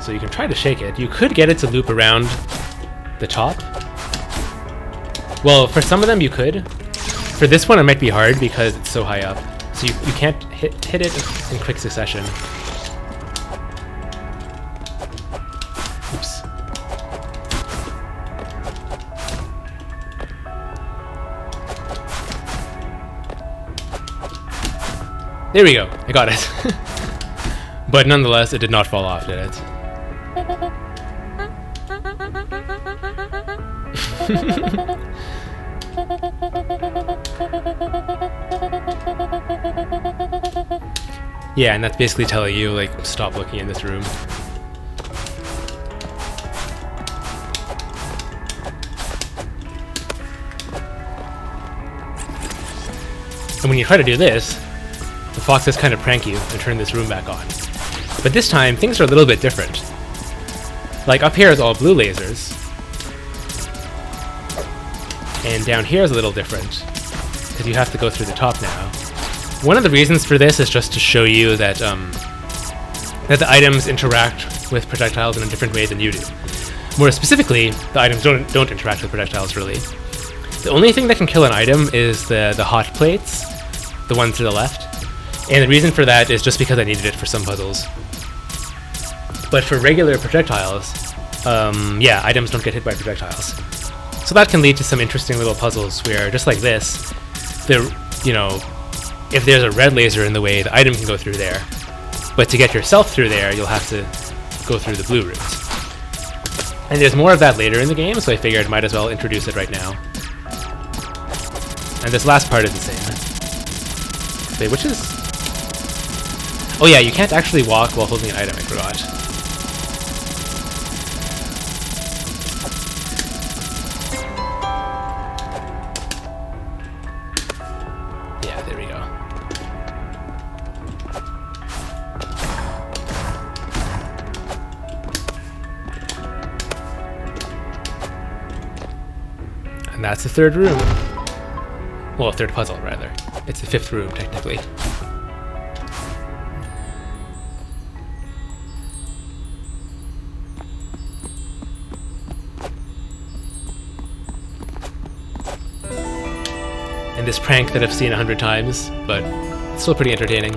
So you can try to shake it. You could get it to loop around the top. Well, for some of them you could. For this one it might be hard because it's so high up. So you can't hit it in quick succession. Oops. There we go. I got it. But nonetheless, it did not fall off, did it? Yeah, and that's basically telling you, like, stop looking in this room. And when you try to do this, the foxes kind of prank you and turn this room back on. But this time, things are a little bit different. Like, up here is all blue lasers. And down here is a little different, because you have to go through the top now. One of the reasons for this is just to show you that, that the items interact with projectiles in a different way than you do. More specifically, the items don't interact with projectiles, really. The only thing that can kill an item is the hot plates, the ones to the left. And the reason for that is just because I needed it for some puzzles. But for regular projectiles, yeah, items don't get hit by projectiles. So that can lead to some interesting little puzzles where, just like this, if there's a red laser in the way, the item can go through there. But to get yourself through there, you'll have to go through the blue route. And there's more of that later in the game, so I figured I might as well introduce it right now. And this last part is the same. Wait, which is... Oh yeah, you can't actually walk while holding an item, I forgot. Yeah, there we go. And that's the third room. Well, third puzzle, rather. It's the fifth room, technically. And this prank that I've seen 100 times, but it's still pretty entertaining.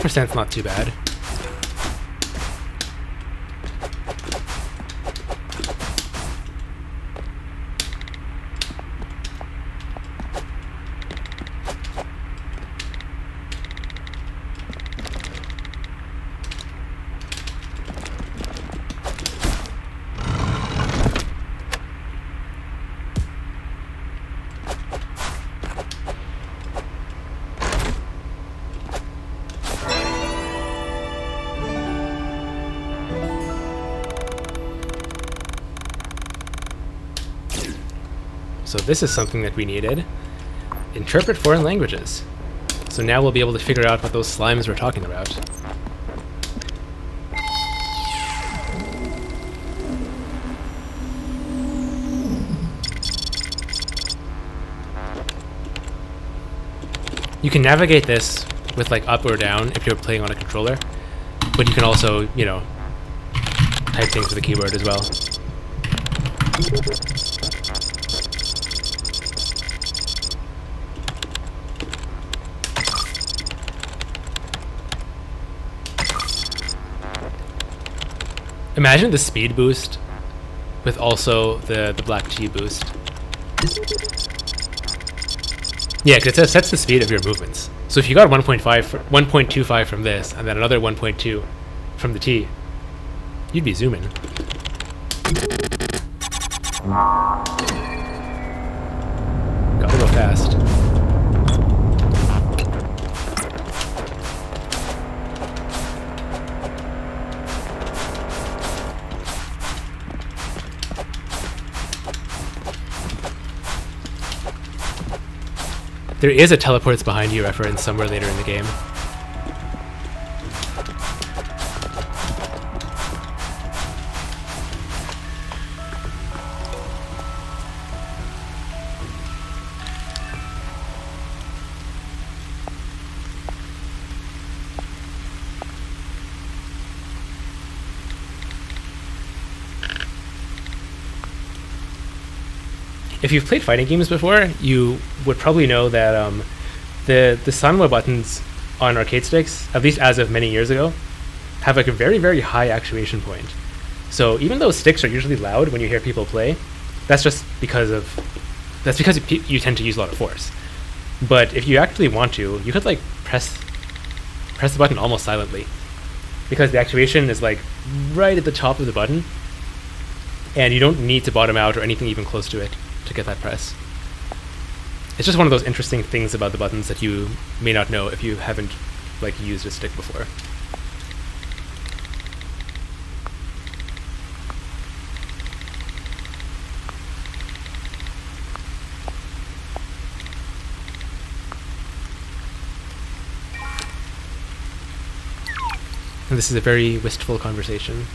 %'s not too bad. So this is something that we needed. Interpret foreign languages. So now we'll be able to figure out what those slimes were talking about. You can navigate this with like up or down if you're playing on a controller, but you can also, type things with the keyboard as well. Imagine the speed boost with also the black tea boost. Yeah, because it sets the speed of your movements. So if you got 1.25 from this, and then another 1.2 from the tea, you'd be zooming. Gotta go fast. There is a teleports behind you reference somewhere later in the game. If you've played fighting games before, you would probably know that the Sanwa buttons on arcade sticks, at least as of many years ago, have like a very, very high actuation point. So even though sticks are usually loud when you hear people play, that's because you tend to use a lot of force. But if you actually want to, you could like press press the button almost silently, because the actuation is like right at the top of the button, and you don't need to bottom out or anything even close to it to get that press. It's just one of those interesting things about the buttons that you may not know if you haven't like used a stick before. And this is a very wistful conversation.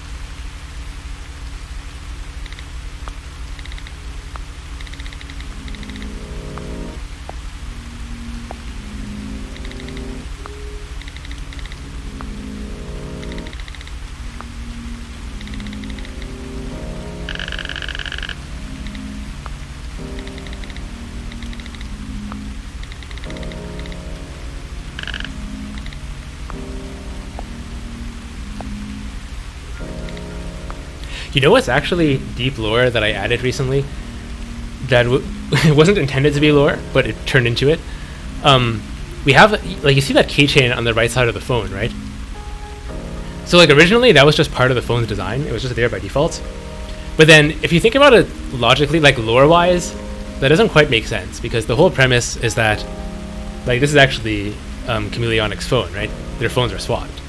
You know what's actually deep lore that I added recently? That it wasn't intended to be lore, but it turned into it. We have, like, you see that keychain on the right side of the phone, right? So, like, originally that was just part of the phone's design. It was just there by default. But then, if you think about it logically, like lore-wise, that doesn't quite make sense, because the whole premise is that, like, this is actually Chameleonic's phone, right? Their phones are swapped.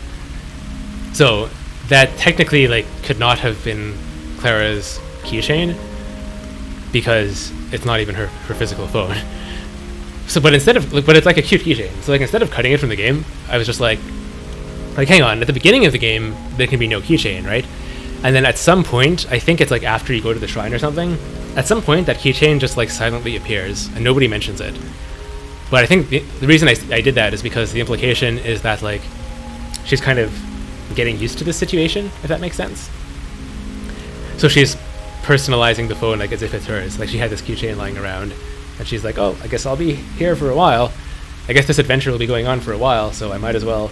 So that technically, like, could not have been Clara's keychain, because it's not even her physical phone. So, but instead of, but it's like a cute keychain. So, like, instead of cutting it from the game, I was just like, hang on, at the beginning of the game, there can be no keychain, right? And then at some point, I think it's like after you go to the shrine or something, at some point that keychain just like silently appears and nobody mentions it. But I think the reason I did that is because the implication is that, like, she's kind of getting used to this situation, if that makes sense. So she's personalizing the phone like as if it's hers. Like, she had this keychain lying around, and she's like, oh, I guess I'll be here for a while. I guess this adventure will be going on for a while, so I might as well,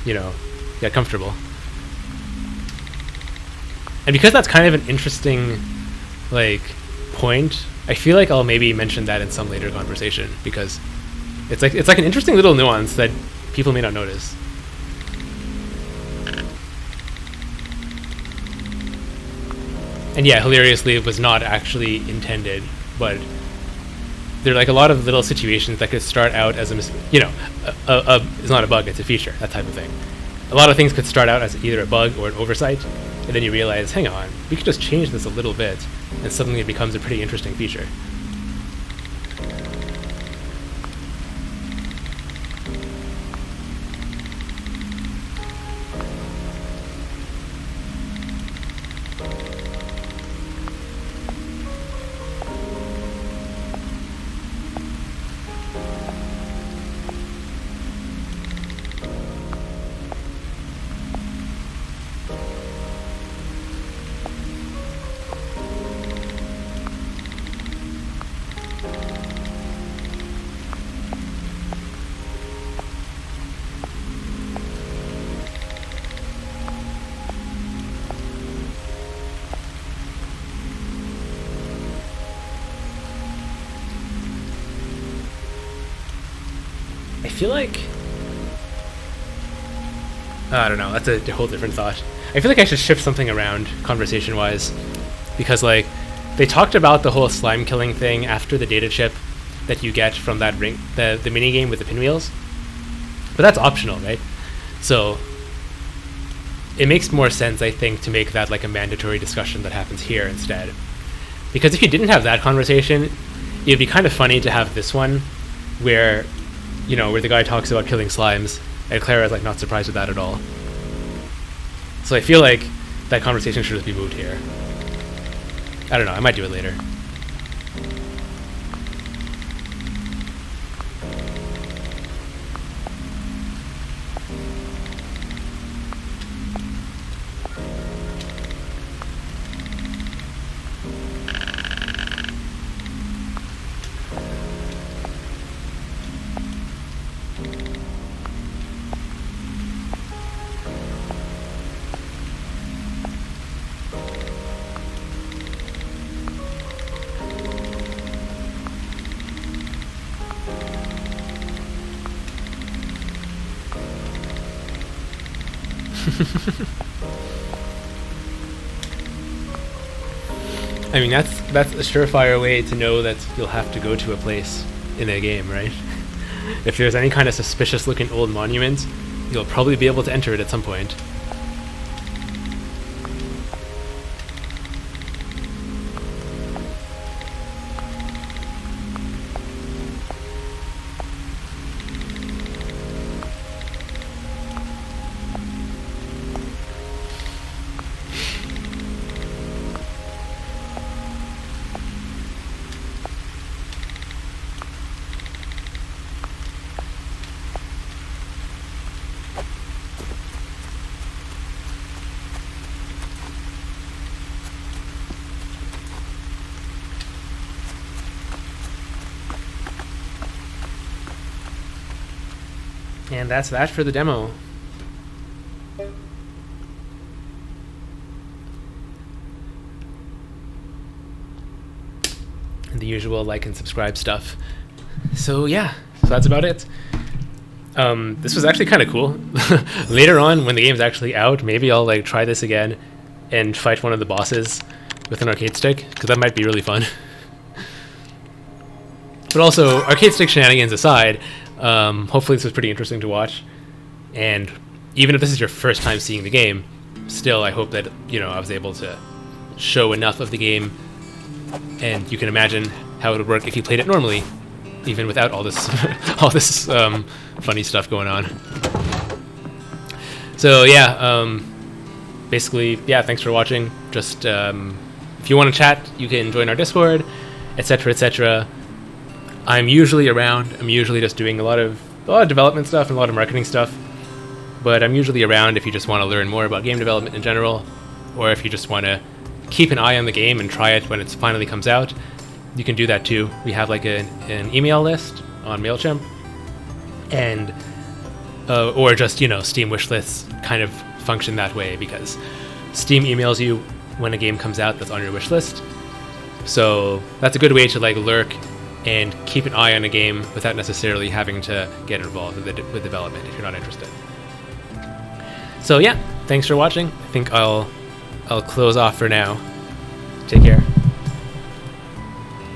you know, get comfortable. And because that's kind of an interesting, like, point, I feel like I'll maybe mention that in some later conversation, because it's like an interesting little nuance that people may not notice. And yeah, hilariously, it was not actually intended, but there are like a lot of little situations that could start out as it's not a bug, it's a feature, that type of thing. A lot of things could start out as either a bug or an oversight, and then you realize, hang on, we could just change this a little bit, and suddenly it becomes a pretty interesting feature. I feel like, I don't know, that's a whole different thought. I feel like I should shift something around conversation-wise, because, like, they talked about the whole slime killing thing after the data chip that you get from that ring, the minigame with the pinwheels, but that's optional, right? So it makes more sense, I think, to make that like a mandatory discussion that happens here instead. Because if you didn't have that conversation, it'd be kind of funny to have this one where, you know, where the guy talks about killing slimes, and Clara's like not surprised with that at all. So I feel like that conversation should just be moved here. I don't know, I might do it later. I mean, that's a surefire way to know that you'll have to go to a place in a game, right? If there's any kind of suspicious-looking old monument, you'll probably be able to enter it at some point. And that's that for the demo. And the usual like and subscribe stuff. So yeah, so that's about it. This was actually kind of cool. Later on, when the game's actually out, maybe I'll like try this again and fight one of the bosses with an arcade stick, because that might be really fun. But also, arcade stick shenanigans aside, hopefully this was pretty interesting to watch. And even if this is your first time seeing the game, still I hope that, you know, I was able to show enough of the game, and you can imagine how it would work if you played it normally, even without all this all this funny stuff going on. So yeah, basically, yeah, thanks for watching. Just if you want to chat, you can join our Discord, etc., etc. I'm usually around. I'm usually just doing a lot of development stuff and a lot of marketing stuff. But I'm usually around if you just want to learn more about game development in general, or if you just want to keep an eye on the game and try it when it finally comes out. You can do that too. We have like an email list on MailChimp, and or just, you know, Steam wish lists kind of function that way, because Steam emails you when a game comes out that's on your wish list. So that's a good way to like lurk and keep an eye on a game without necessarily having to get involved with development if you're not interested. So yeah, thanks for watching. I think I'll close off for now. Take care.